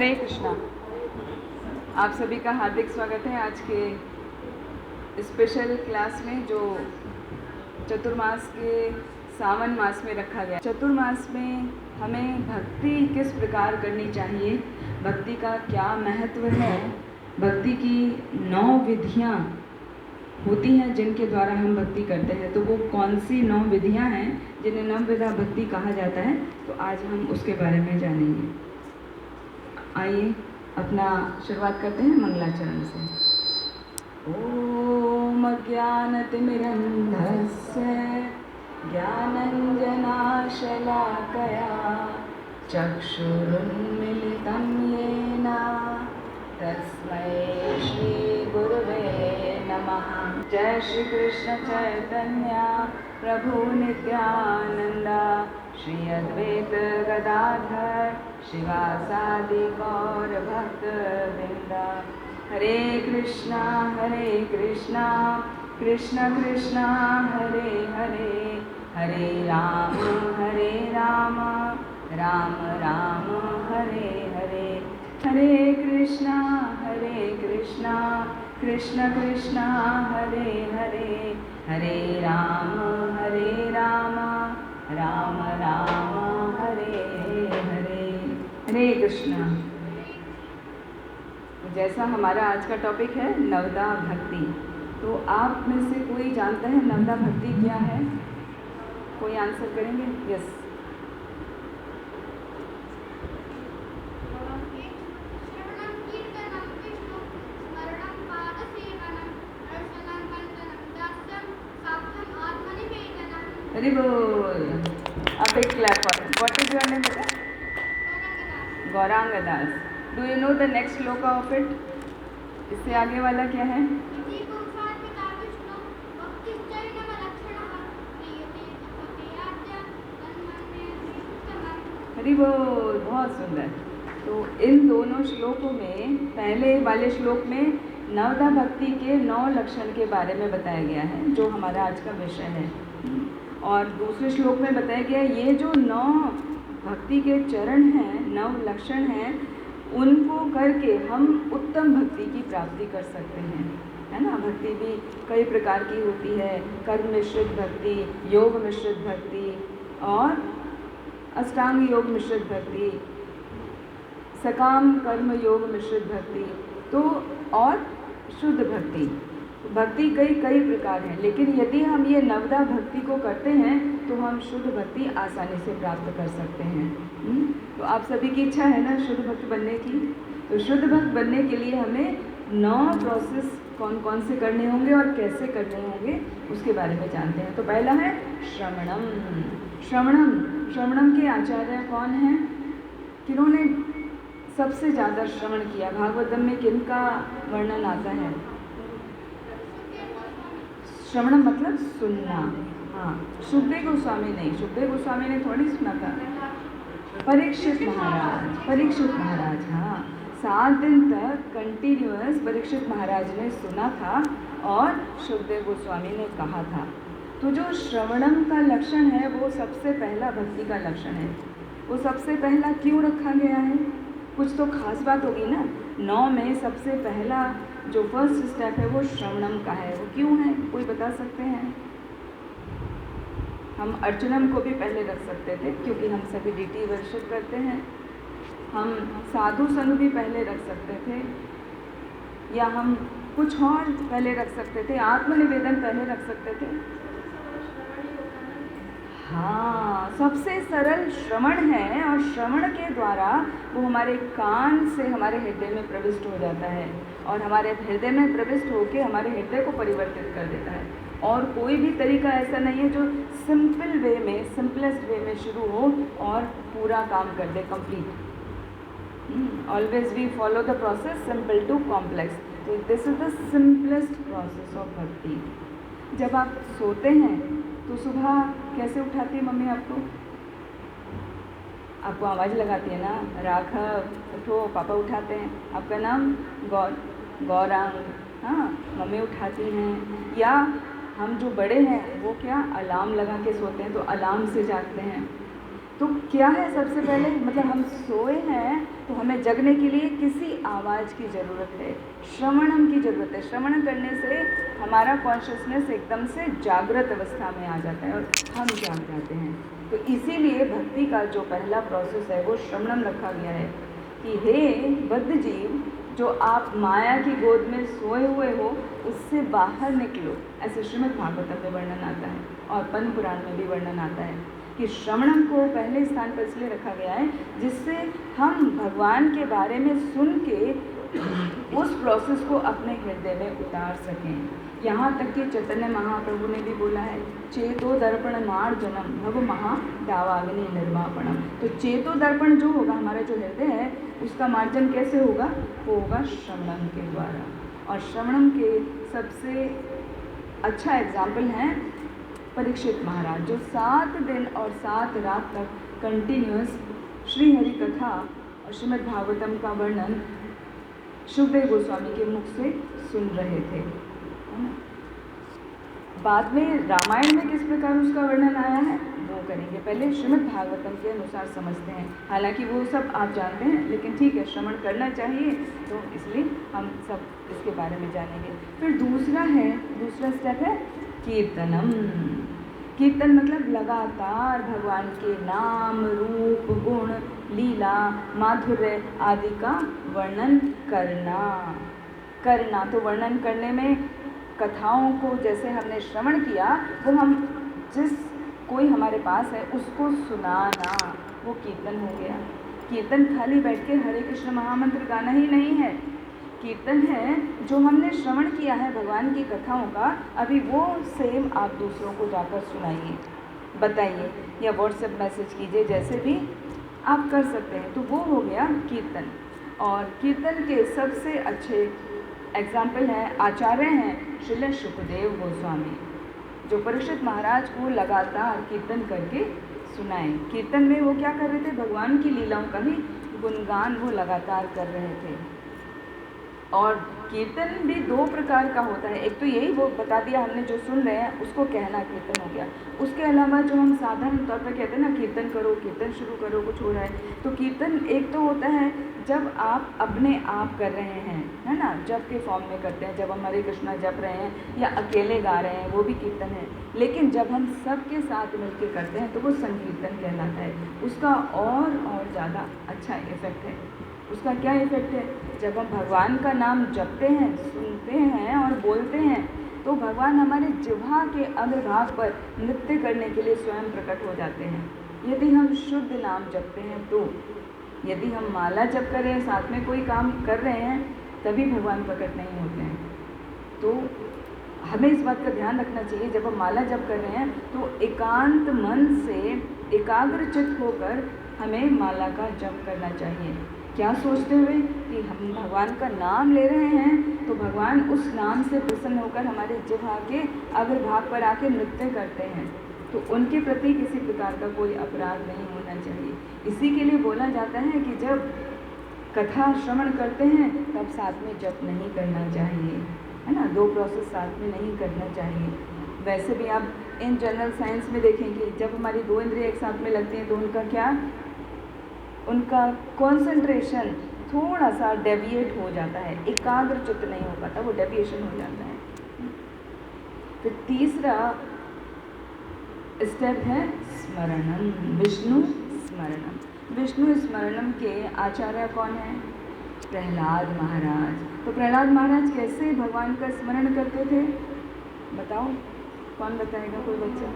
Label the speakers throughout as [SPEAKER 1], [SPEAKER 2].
[SPEAKER 1] हरे कृष्णा। आप सभी का हार्दिक स्वागत है आज के स्पेशल क्लास में जो चतुर्मास के सावन मास में रखा गया। चतुर्मास में हमें भक्ति किस प्रकार करनी चाहिए, भक्ति का क्या महत्व है, भक्ति की 9 विधियाँ होती हैं जिनके द्वारा हम भक्ति करते हैं। तो वो कौन सी 9 विधियाँ हैं जिन्हें नवविधा भक्ति कहा जाता है, तो आज हम उसके बारे में जानेंगे। आइए अपना शुरुआत करते हैं मंगलाचरण से। ओम अज्ञानतिमिरन्धस्य ज्ञानञ्जनाशलाकया चक्षुरुन्मिलितं येन तस्मै श्रीगुरुवे नमः। जय श्री कृष्ण चैतन्य प्रभु नित्यानंद श्री अद्वैत गदाधर शिवासादि गौर भक्त वृंद। हरे कृष्णा कृष्ण कृष्ण हरे हरे, हरे राम राम राम हरे हरे। हरे कृष्णा कृष्ण कृष्ण हरे हरे, हरे राम राम राम हरे हरे। हरे कृष्णा। जैसा हमारा आज का टॉपिक है नवदा भक्ति, तो आप में से कोई जानता है नवदा भक्ति क्या है? कोई आंसर करेंगे? यस। Very good. अब एक clap for. What is your name बेटा? Gaurang Das. Do you know the next shloka of it? इससे आगे वाला क्या है? वेरी गुड, बहुत सुंदर। तो इन दोनों श्लोकों में, पहले वाले श्लोक में नवदा भक्ति के 9 लक्षण के बारे में बताया गया है जो हमारा आज का विषय है, और दूसरे श्लोक में बताया गया ये जो 9 भक्ति के चरण हैं, 9 लक्षण हैं, उनको करके हम उत्तम भक्ति की प्राप्ति कर सकते हैं, है ना। भक्ति भी कई प्रकार की होती है, कर्म मिश्रित भक्ति, योग मिश्रित भक्ति और अष्टांग योग मिश्रित भक्ति, सकाम कर्म योग मिश्रित भक्ति, तो और शुद्ध भक्ति। भक्ति कई प्रकार हैं, लेकिन यदि हम ये नवदा भक्ति को करते हैं तो हम शुद्ध भक्ति आसानी से प्राप्त कर सकते हैं। तो आप सभी की इच्छा है ना शुद्ध भक्त बनने की? तो शुद्ध भक्त बनने के लिए हमें 9 प्रोसेस कौन से करने होंगे और कैसे करने होंगे उसके बारे में जानते हैं। तो पहला है श्रवणम। श्रवणम के आचार्य कौन हैं? किन्होंने सबसे ज़्यादा श्रवण किया? भागवतम में किनका वर्णन आता है? श्रवणम मतलब सुनना। हाँ, सुखदेव गोस्वामी नहीं, सुखदेव गोस्वामी ने थोड़ी सुना था, परीक्षित महाराज। हाँ, 7 दिन तक कंटिन्यूअस परीक्षित महाराज ने सुना था और सुखदेव गोस्वामी ने कहा था। तो जो श्रवणम का लक्षण है वो सबसे पहला भक्ति का लक्षण है। वो सबसे पहला क्यों रखा गया है? कुछ तो खास बात होगी ना। 9 में सबसे पहला जो फर्स्ट स्टेप है वो श्रवणम का है। वो क्यों है, कोई बता सकते हैं? हम अर्चनम को भी पहले रख सकते थे क्योंकि हम सभी डीटी वर्शिप करते हैं। हम साधु संग भी पहले रख सकते थे, या हम कुछ और पहले रख सकते थे, आत्मनिवेदन पहले रख सकते थे। हाँ, सबसे सरल श्रवण है, और श्रवण के द्वारा वो हमारे कान से हमारे हृदय में प्रविष्ट हो जाता है, और हमारे हृदय में प्रविष्ट होकर हमारे हृदय को परिवर्तित कर देता है। और कोई भी तरीका ऐसा नहीं है जो सिंपल वे में, सिंपलेस्ट वे में शुरू हो और पूरा काम कर दे, complete. Always we follow the process simple to complex. तो this is the simplest process of bhakti. जब आप सोते हैं तो सुबह कैसे उठाती है मम्मी आपको? आपको आवाज़ लगाती है ना, राघव उठो, पापा उठाते हैं। आपका नाम गौरांग, हाँ, मम्मी उठाती हैं। या हम जो बड़े हैं वो क्या, अलार्म लगा के सोते हैं, तो अलार्म से जागते हैं। तो क्या है सबसे पहले, मतलब हम सोए हैं तो हमें जगने के लिए किसी आवाज़ की ज़रूरत है, श्रवणम की ज़रूरत है। श्रवण करने से हमारा कॉन्शियसनेस एकदम से जागृत अवस्था में आ जाता है और हम जाग जाते हैं। तो इसीलिए भक्ति का जो पहला प्रोसेस है वो श्रवणम रखा गया है कि हे बद्ध जीव, जो आप माया की गोद में सोए हुए हो उससे बाहर निकलो। ऐसे श्रीमद् भागवतम में वर्णन आता है और पद्म पुराण में भी वर्णन आता है कि श्रवणम को पहले स्थान पर इसलिए रखा गया है जिससे हम भगवान के बारे में सुन के उस प्रोसेस को अपने हृदय में उतार सकें। यहाँ तक कि चैतन्य महाप्रभु ने भी बोला है, चेतो दर्पण मार्जनम भव महा दावाग्नि निर्वापणम। तो चेतो दर्पण जो होगा, हमारा जो हृदय है, उसका मार्जन कैसे होगा? वो होगा श्रवणम के द्वारा। और श्रवणम के सबसे अच्छा एग्जाम्पल है परीक्षित महाराज, जो 7 दिन और 7 रात तक कंटिन्यूस श्री हरि कथा और श्रीमद् भागवतम का वर्णन शुकदेव गोस्वामी के मुख से सुन रहे थे, है ना। बाद में रामायण में किस प्रकार उसका वर्णन आया है वो करेंगे, पहले श्रीमद् भागवतम के अनुसार समझते हैं। हालांकि वो सब आप जानते हैं, लेकिन ठीक है, श्रवण करना चाहिए, तो इसलिए हम सब इसके बारे में जानेंगे। फिर दूसरा स्टेप है कीर्तनम। कीर्तन मतलब लगातार भगवान के नाम, रूप, गुण, लीला, माधुर्य आदि का वर्णन करना। तो वर्णन करने में कथाओं को जैसे हमने श्रवण किया, वो हम जिस कोई हमारे पास है उसको सुनाना, वो कीर्तन हो गया। कीर्तन खाली बैठ के हरे कृष्ण महामंत्र गाना ही नहीं है। कीर्तन है जो हमने श्रवण किया है भगवान की कथाओं का, अभी वो सेम आप दूसरों को जाकर सुनाइए, बताइए या व्हाट्सएप मैसेज कीजिए, जैसे भी आप कर सकते हैं। तो वो हो गया कीर्तन। और कीर्तन के सबसे अच्छे एग्जाम्पल हैं, आचार्य हैं श्रील शुकदेव गोस्वामी, जो परीक्षित महाराज को लगातार कीर्तन करके सुनाए। कीर्तन में वो क्या कर रहे थे? भगवान की लीलाओं का ही गुणगान वो लगातार कर रहे थे। और कीर्तन भी 2 प्रकार का होता है। एक तो यही वो बता दिया हमने, जो सुन रहे हैं उसको कहना कीर्तन हो गया। उसके अलावा जो हम साधारण तौर पर कहते हैं ना, कीर्तन करो, कीर्तन शुरू करो, कुछ हो रहा है, तो कीर्तन एक तो होता है जब आप अपने आप कर रहे हैं, है ना, जप के फॉर्म में करते हैं, जब हम हरे कृष्णा जप रहे हैं या अकेले गा रहे हैं, वो भी कीर्तन है। लेकिन जब हम सबके साथ मिलकर करते हैं तो वो संकीर्तन कहलाता है। उसका और ज़्यादा अच्छा इफेक्ट है। उसका क्या इफेक्ट है? जब हम भगवान का नाम जपते हैं, सुनते हैं और बोलते हैं, तो भगवान हमारे जिह्वा के अग्रभाग पर नृत्य करने के लिए स्वयं प्रकट हो जाते हैं। यदि हम शुद्ध नाम जपते हैं तो, यदि हम माला जप कर रहे हैं, साथ में कोई काम कर रहे हैं, तभी भगवान प्रकट नहीं होते हैं। तो हमें इस बात का ध्यान रखना चाहिए, जब हम माला जप कर रहे हैं तो एकांत मन से एकाग्रचित्त होकर हमें माला का जप करना चाहिए। क्या सोचते हुए कि हम भगवान का नाम ले रहे हैं, तो भगवान उस नाम से प्रसन्न होकर हमारे जिह्वा के अग्रभाग पर आके नृत्य करते हैं। तो उनके प्रति किसी प्रकार का कोई अपराध नहीं होना चाहिए। इसी के लिए बोला जाता है कि जब कथा श्रवण करते हैं तब साथ में जप नहीं करना चाहिए, है ना, 2 प्रोसेस साथ में नहीं करना चाहिए। वैसे भी आप इन जनरल साइंस में देखेंगे, जब हमारी 2 इंद्रियाँ एक साथ में लगती हैं तो उनका कंसंट्रेशन थोड़ा सा डेविएट हो जाता है, एकाग्रचित्त नहीं हो पाता, वो डेविएशन हो जाता है। फिर तीसरा स्टेप है स्मरणम, विष्णु स्मरणम। विष्णु स्मरणम के आचार्य कौन है? प्रहलाद महाराज। तो प्रहलाद महाराज कैसे भगवान का स्मरण करते थे, बताओ, कौन बताएगा? कोई बच्चा?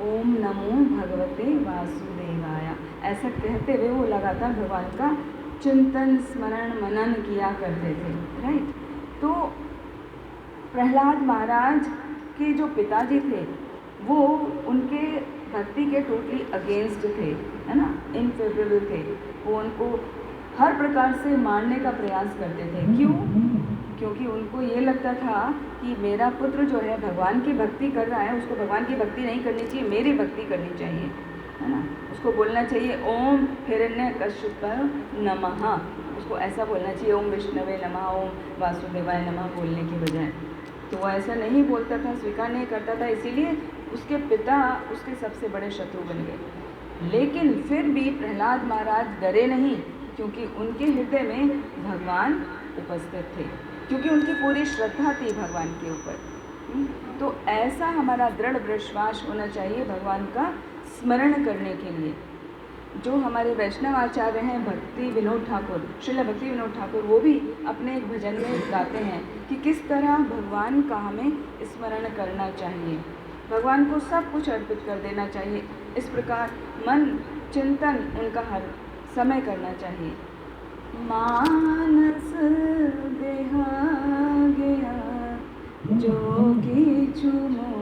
[SPEAKER 1] ओम नमो भगवते वासुदेवाय, ऐसा कहते हुए वो लगातार भगवान का चिंतन, स्मरण, मनन किया करते थे, राइट। तो प्रहलाद महाराज के जो पिताजी थे वो उनके भक्ति के टोटली अगेंस्ट थे, है ना, इनफेवरेबल थे। वो उनको हर प्रकार से मारने का प्रयास करते थे। क्यों? क्योंकि उनको ये लगता था कि मेरा पुत्र जो है भगवान की भक्ति कर रहा है, उसको भगवान की भक्ति नहीं करनी चाहिए, मेरी भक्ति करनी चाहिए, है ना। उसको बोलना चाहिए ओम हिरण्यकश्यपाय नमः, उसको ऐसा बोलना चाहिए ओम विष्णवे नमः, ओम वासुदेवाय नमः बोलने की बजाय। तो वो ऐसा नहीं बोलता था, स्वीकार नहीं करता था, इसीलिए उसके पिता उसके सबसे बड़े शत्रु बन गए। लेकिन फिर भी प्रहलाद महाराज डरे नहीं, क्योंकि उनके हृदय में भगवान उपस्थित थे, क्योंकि उनकी पूरी श्रद्धा थी भगवान के ऊपर। तो ऐसा हमारा दृढ़ विश्वास होना चाहिए भगवान का स्मरण करने के लिए। जो हमारे वैष्णव आचार्य हैं भक्ति विनोद ठाकुर, श्रील भक्ति विनोद ठाकुर, वो भी अपने एक भजन में गाते हैं कि किस तरह भगवान का हमें स्मरण करना चाहिए, भगवान को सब कुछ अर्पित कर देना चाहिए। इस प्रकार मन चिंतन उनका हर समय करना चाहिए। मानस देहा गया जोगी चुमोर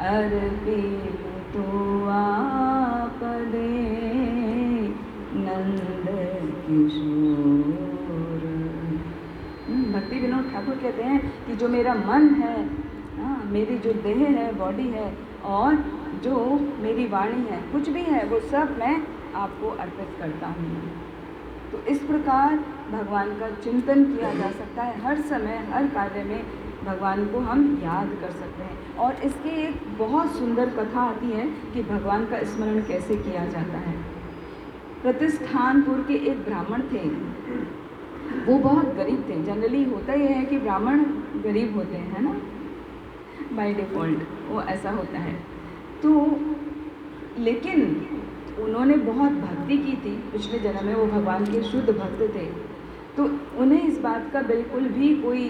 [SPEAKER 1] अर्पित तो आप दे नंद किशोर। भक्ति विनोद ठाकुर कहते हैं कि जो मेरा मन है, मेरी जो देह है, बॉडी है, और जो मेरी वाणी है, कुछ भी है, वो सब मैं आपको अर्पित करता हूँ। तो इस प्रकार भगवान का चिंतन किया जा सकता है। हर समय हर कार्य में भगवान को हम याद कर सकते हैं। और इसकी एक बहुत सुंदर कथा आती है कि भगवान का स्मरण कैसे किया जाता है। प्रतिष्ठानपुर के एक ब्राह्मण थे, वो बहुत गरीब थे। जनरली होता यह है कि ब्राह्मण गरीब होते हैं, है ना, बाय डिफ़ॉल्ट वो ऐसा होता है। तो लेकिन उन्होंने बहुत भक्ति की थी, पिछले जन्म में वो भगवान के शुद्ध भक्त थे। तो उन्हें इस बात का बिल्कुल भी कोई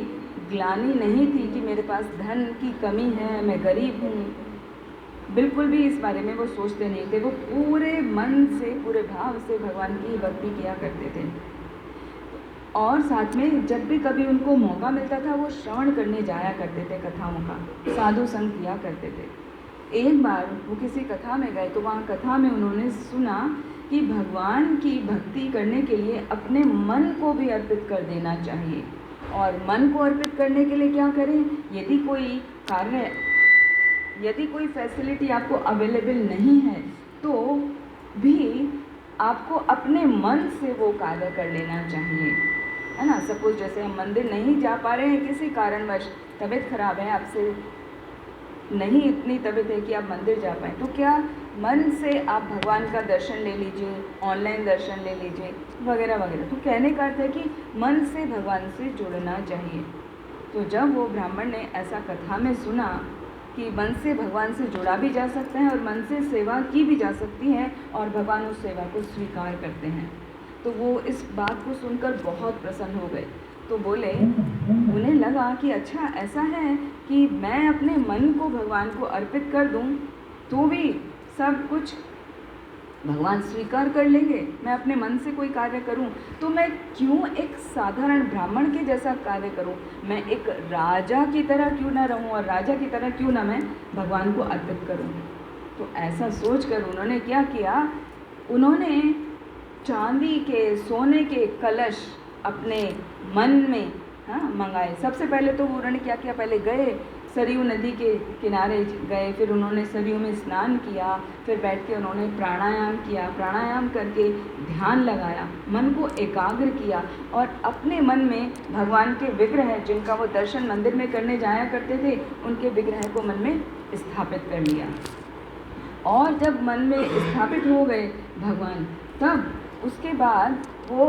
[SPEAKER 1] ग्लानि नहीं थी कि मेरे पास धन की कमी है, मैं गरीब हूँ, बिल्कुल भी इस बारे में वो सोचते नहीं थे। वो पूरे मन से, पूरे भाव से भगवान की भक्ति किया करते थे। और साथ में जब भी कभी उनको मौका मिलता था वो श्रवण करने जाया करते थे, कथाओं का साधु संग किया करते थे। एक बार वो किसी कथा में गए तो वहाँ कथा में उन्होंने सुना कि भगवान की भक्ति करने के लिए अपने मन को भी अर्पित कर देना चाहिए। और मन को अर्पित करने के लिए क्या करें, यदि कोई कार्य, यदि कोई फैसिलिटी आपको अवेलेबल नहीं है तो भी आपको अपने मन से वो कार्य कर लेना चाहिए, है ना। सपोज जैसे हम मंदिर नहीं जा पा रहे हैं किसी कारणवश, तबीयत खराब है, आपसे नहीं इतनी तबीयत है कि आप मंदिर जा पाएँ, तो क्या मन से आप भगवान का दर्शन ले लीजिए, ऑनलाइन दर्शन ले लीजिए, वगैरह वगैरह। तो कहने का अर्थ है कि मन से भगवान से जुड़ना चाहिए। तो जब वो ब्राह्मण ने ऐसा कथा में सुना कि मन से भगवान से जुड़ा भी जा सकता है और मन से सेवा की भी जा सकती है और भगवान उस सेवा को स्वीकार करते हैं, तो वो इस बात को सुनकर बहुत प्रसन्न हो गए। तो बोले, उन्हें लगा कि अच्छा ऐसा है कि मैं अपने मन को भगवान को अर्पित कर दूं तो भी सब कुछ भगवान स्वीकार कर लेंगे। मैं अपने मन से कोई कार्य करूं तो मैं क्यों एक साधारण ब्राह्मण के जैसा कार्य करूं, मैं एक राजा की तरह क्यों ना रहूं और राजा की तरह क्यों ना मैं भगवान को अर्पित करूं। तो ऐसा सोचकर उन्होंने क्या किया, उन्होंने चांदी के, सोने के कलश अपने मन में मंगाए। सबसे पहले तो उन्होंने क्या किया, पहले गए सरयू नदी के किनारे गए, फिर उन्होंने सरयू में स्नान किया, फिर बैठ के उन्होंने प्राणायाम किया, प्राणायाम करके ध्यान लगाया, मन को एकाग्र किया और अपने मन में भगवान के विग्रह जिनका वो दर्शन मंदिर में करने जाया करते थे, उनके विग्रह को मन में स्थापित कर लिया। और जब मन में स्थापित हो गए भगवान, तब उसके बाद वो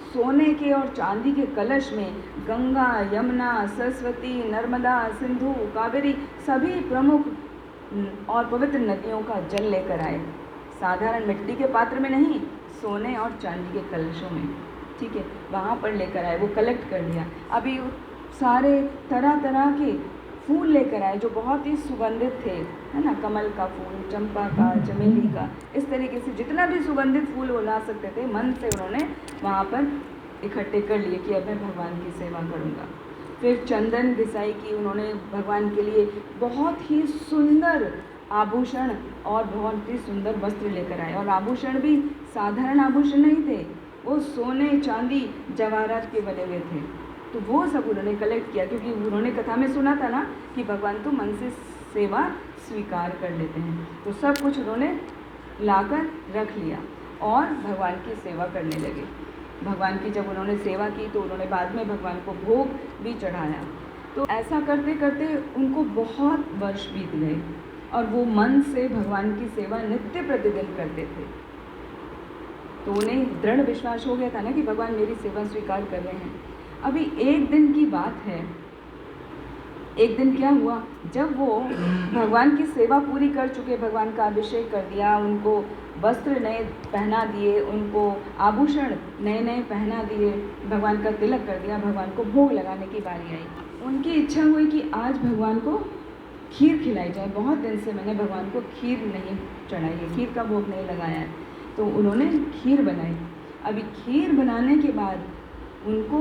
[SPEAKER 1] सोने के और चांदी के कलश में गंगा, यमुना, सरस्वती, नर्मदा, सिंधु, कावेरी, सभी प्रमुख और पवित्र नदियों का जल लेकर आए। साधारण मिट्टी के पात्र में नहीं, सोने और चांदी के कलशों में, ठीक है, वहाँ पर लेकर आए, वो कलेक्ट कर लिया। अभी सारे तरह तरह के फूल लेकर आए जो बहुत ही सुगंधित थे, है ना, कमल का फूल, चंपा का, चमेली का, इस तरीके से जितना भी सुगंधित फूल वो ला सकते थे, मन से उन्होंने वहाँ पर इकट्ठे कर लिए कि अब मैं भगवान की सेवा करूँगा। फिर चंदन घिसाई की उन्होंने भगवान के लिए, बहुत ही सुंदर आभूषण और बहुत ही सुंदर वस्त्र लेकर आए। और आभूषण भी साधारण आभूषण नहीं थे, वो सोने, चांदी, जवाहरात के बने हुए थे। तो वो सब उन्होंने कलेक्ट किया, क्योंकि उन्होंने कथा में सुना था ना कि भगवान तो मन से सेवा स्वीकार कर लेते हैं। तो सब कुछ उन्होंने लाकर रख लिया और भगवान की सेवा करने लगे। भगवान की जब उन्होंने सेवा की तो उन्होंने बाद में भगवान को भोग भी चढ़ाया। तो ऐसा करते करते उनको बहुत वर्ष बीत गए और वो मन से भगवान की सेवा नित्य प्रतिदिन करते थे। तो उन्हें दृढ़ विश्वास हो गया था ना कि भगवान मेरी सेवा स्वीकार कर रहे हैं। अभी एक दिन की बात है, एक दिन क्या हुआ, जब वो भगवान की सेवा पूरी कर चुके, भगवान का अभिषेक कर दिया, उनको वस्त्र नए पहना दिए, उनको आभूषण नए नए पहना दिए, भगवान का तिलक कर दिया, भगवान को भोग लगाने की बारी आई। उनकी इच्छा हुई कि आज भगवान को खीर खिलाई जाए। बहुत दिन से मैंने भगवान को खीर नहीं चढ़ाई है, खीर का भोग नहीं लगाया है। तो उन्होंने खीर बनाई। अभी खीर बनाने के बाद उनको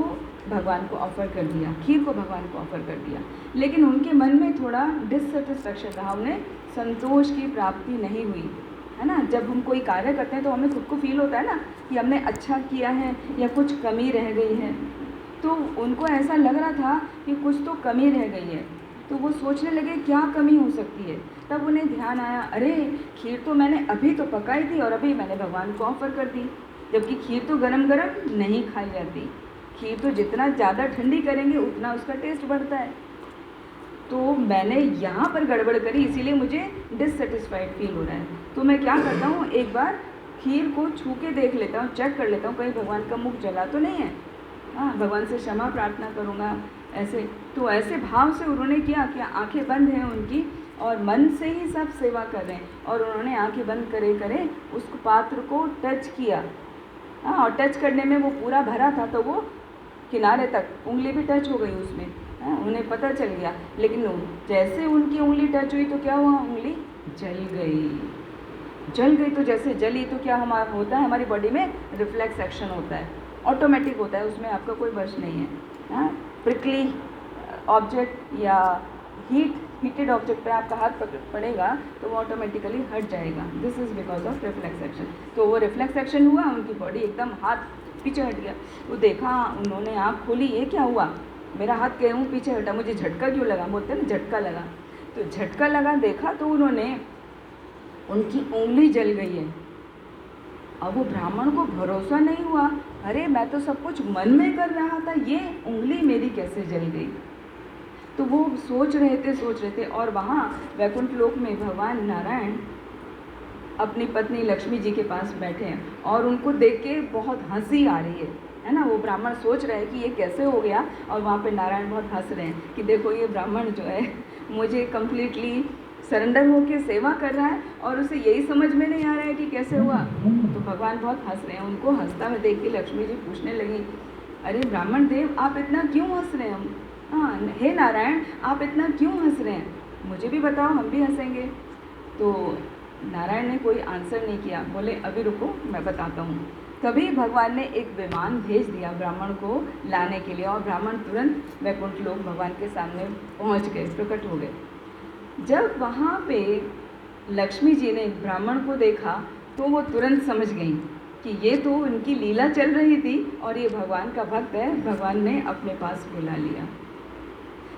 [SPEAKER 1] भगवान को ऑफ़र कर दिया, खीर को भगवान को ऑफ़र कर दिया, लेकिन उनके मन में थोड़ा डिससेटिस्फैक्शन रहा, उन्हें संतोष की प्राप्ति नहीं हुई, है ना। जब हम कोई कार्य करते हैं तो हमें खुद को फील होता है ना कि हमने अच्छा किया है या कुछ कमी रह गई है। तो उनको ऐसा लग रहा था कि कुछ तो कमी रह गई है। तो वो सोचने लगे क्या कमी हो सकती है। तब उन्हें ध्यान आया, अरे खीर तो मैंने अभी तो पकाई थी और अभी मैंने भगवान को ऑफ़र कर दी, जबकि खीर तो गरम गरम नहीं खाई जाती। खीर तो जितना ज़्यादा ठंडी करेंगे उतना उसका टेस्ट बढ़ता है। तो मैंने यहाँ पर गड़बड़ करी, इसीलिए मुझे डिससेटिस्फाइड फील हो रहा है। तो मैं क्या करता हूँ, एक बार खीर को छू के देख लेता हूँ, चेक कर लेता हूँ कहीं भगवान का मुख जला तो नहीं है। हाँ, भगवान से क्षमा प्रार्थना करूँगा ऐसे। तो ऐसे भाव से उन्होंने किया कि आंखें बंद हैं उनकी और मन से ही सब सेवा कर रहे हैं, और उन्होंने आंखें बंद करे करे उस पात्र को टच किया। हाँ, और टच करने में वो पूरा भरा था तो वो किनारे तक उंगली भी टच हो गई उसमें। हाँ, उन्हें पता चल गया, लेकिन जैसे उनकी उंगली टच हुई तो क्या हुआ, उंगली जल गई। जल गई तो जैसे जली तो क्या हमारा होता है, हमारी बॉडी में रिफ्लेक्स एक्शन होता है, ऑटोमेटिक होता है, उसमें आपका कोई वश नहीं है। हाँ, प्रिकली ऑब्जेक्ट या हीटेड ऑब्जेक्ट पे आपका हाथ पड़ेगा तो वो ऑटोमेटिकली हट जाएगा। This is because of reflex action. तो वो रिफ्लेक्स एक्शन हुआ, उनकी बॉडी एकदम हाथ पीछे हट गया। तो देखा, उन्होंने आँख खोली, ये क्या हुआ, मेरा हाथ क्यों पीछे हटा, मुझे झटका क्यों लगा, बोलते हैं ना झटका लगा। तो झटका लगा, देखा तो उन्होंने, उनकी उंगली जल गई है। अब वो ब्राह्मण को भरोसा नहीं हुआ, अरे मैं तो सब कुछ मन में कर रहा था, ये उंगली मेरी कैसे जल गई। तो वो सोच रहे थे और वहाँ वैकुंठ लोक में भगवान नारायण अपनी पत्नी लक्ष्मी जी के पास बैठे हैं और उनको देख के बहुत हंसी आ रही है ना। वो ब्राह्मण सोच रहे हैं कि ये कैसे हो गया, और वहाँ पे नारायण बहुत हंस रहे हैं कि देखो ये ब्राह्मण जो है मुझे कम्प्लीटली सरेंडर होकर सेवा कर रहा है और उसे यही समझ में नहीं आ रहा है कि कैसे हुआ। तो भगवान बहुत हंस रहे हैं। उनको हंसता हुआ देख के लक्ष्मी जी पूछने लगी, अरे ब्राह्मण देव आप इतना क्यों हंस रहे हैं। हाँ, हे नारायण आप इतना क्यों हंस रहे हैं, मुझे भी बताओ, हम भी हंसेंगे। तो नारायण ने कोई आंसर नहीं किया, बोले अभी रुको मैं बताता हूँ। तभी भगवान ने एक विमान भेज दिया ब्राह्मण को लाने के लिए, और ब्राह्मण तुरंत वैकुंठ लोक भगवान के सामने पहुँच गए, प्रकट हो गए। जब वहाँ पे लक्ष्मी जी ने ब्राह्मण को देखा तो वो तुरंत समझ गई कि ये तो उनकी लीला चल रही थी और ये भगवान का भक्त है, भगवान ने अपने पास बुला लिया।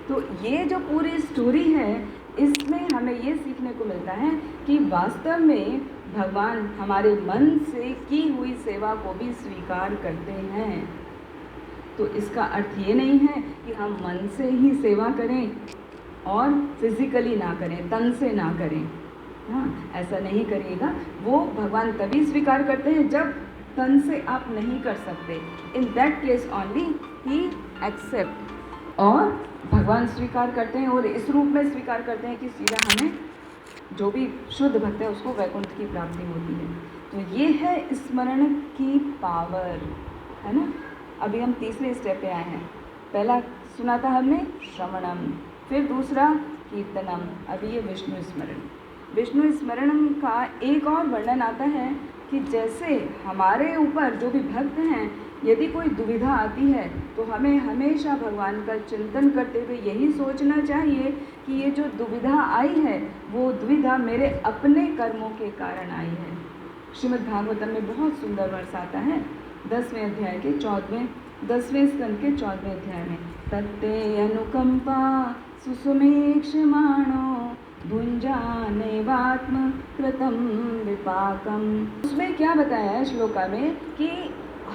[SPEAKER 1] तो ये जो पूरी स्टोरी है, इसमें हमें ये सीखने को मिलता है कि वास्तव में भगवान हमारे मन से की हुई सेवा को भी स्वीकार करते हैं। तो इसका अर्थ ये नहीं है कि हम मन से ही सेवा करें और फिजिकली ना करें, तन से ना करें। हाँ, ऐसा नहीं करिएगा। वो भगवान तभी स्वीकार करते हैं जब तन से आप नहीं कर सकते। इन दैट केस ओनली ही एक्सेप्ट। और भगवान स्वीकार करते हैं और इस रूप में स्वीकार करते हैं कि सीधा हमें जो भी शुद्ध भक्त है उसको वैकुंठ की प्राप्ति होती है। तो ये है स्मरण की पावर, है ना। अभी हम तीसरे स्टेप पे आए हैं। पहला सुना था हमने श्रवणम, फिर दूसरा कीर्तनम, अभी ये विष्णु स्मरण। विष्णु स्मरण का एक और वर्णन आता है कि जैसे हमारे ऊपर जो भी भक्त हैं, यदि कोई दुविधा आती है तो हमें हमेशा भगवान का चिंतन करते हुए यही सोचना चाहिए कि ये जो दुविधा आई है वो दुविधा मेरे अपने कर्मों के कारण आई है। श्रीमद् भागवतम में बहुत सुंदर वर्ष आता है, 10वें अध्याय के 10वें स्कंद के 14वें अध्याय में, तत्ते अनुकंपा सुसुमेक्षमाणो भुंजानेवात्म कृतम विपाकम। उसमें क्या बताया है श्लोका में कि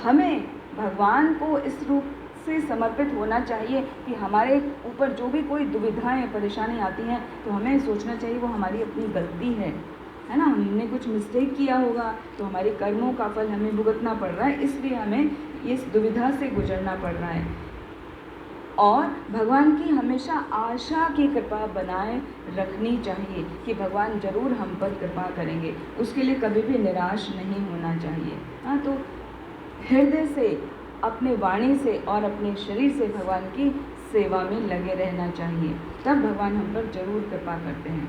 [SPEAKER 1] हमें भगवान को इस रूप से समर्पित होना चाहिए कि हमारे ऊपर जो भी कोई दुविधाएं परेशानी आती हैं तो हमें सोचना चाहिए वो हमारी अपनी गलती है ना, हमने कुछ मिस्टेक किया होगा तो हमारे कर्मों का फल हमें भुगतना पड़ रहा है, इसलिए हमें इस दुविधा से गुजरना पड़ रहा है। और भगवान की हमेशा आशा की कृपा बनाए रखनी चाहिए कि भगवान ज़रूर हम पर कृपा करेंगे, उसके लिए कभी भी निराश नहीं होना चाहिए। हाँ, तो हृदय से, अपने वाणी से और अपने शरीर से भगवान की सेवा में लगे रहना चाहिए, तब भगवान हम पर ज़रूर कृपा करते हैं।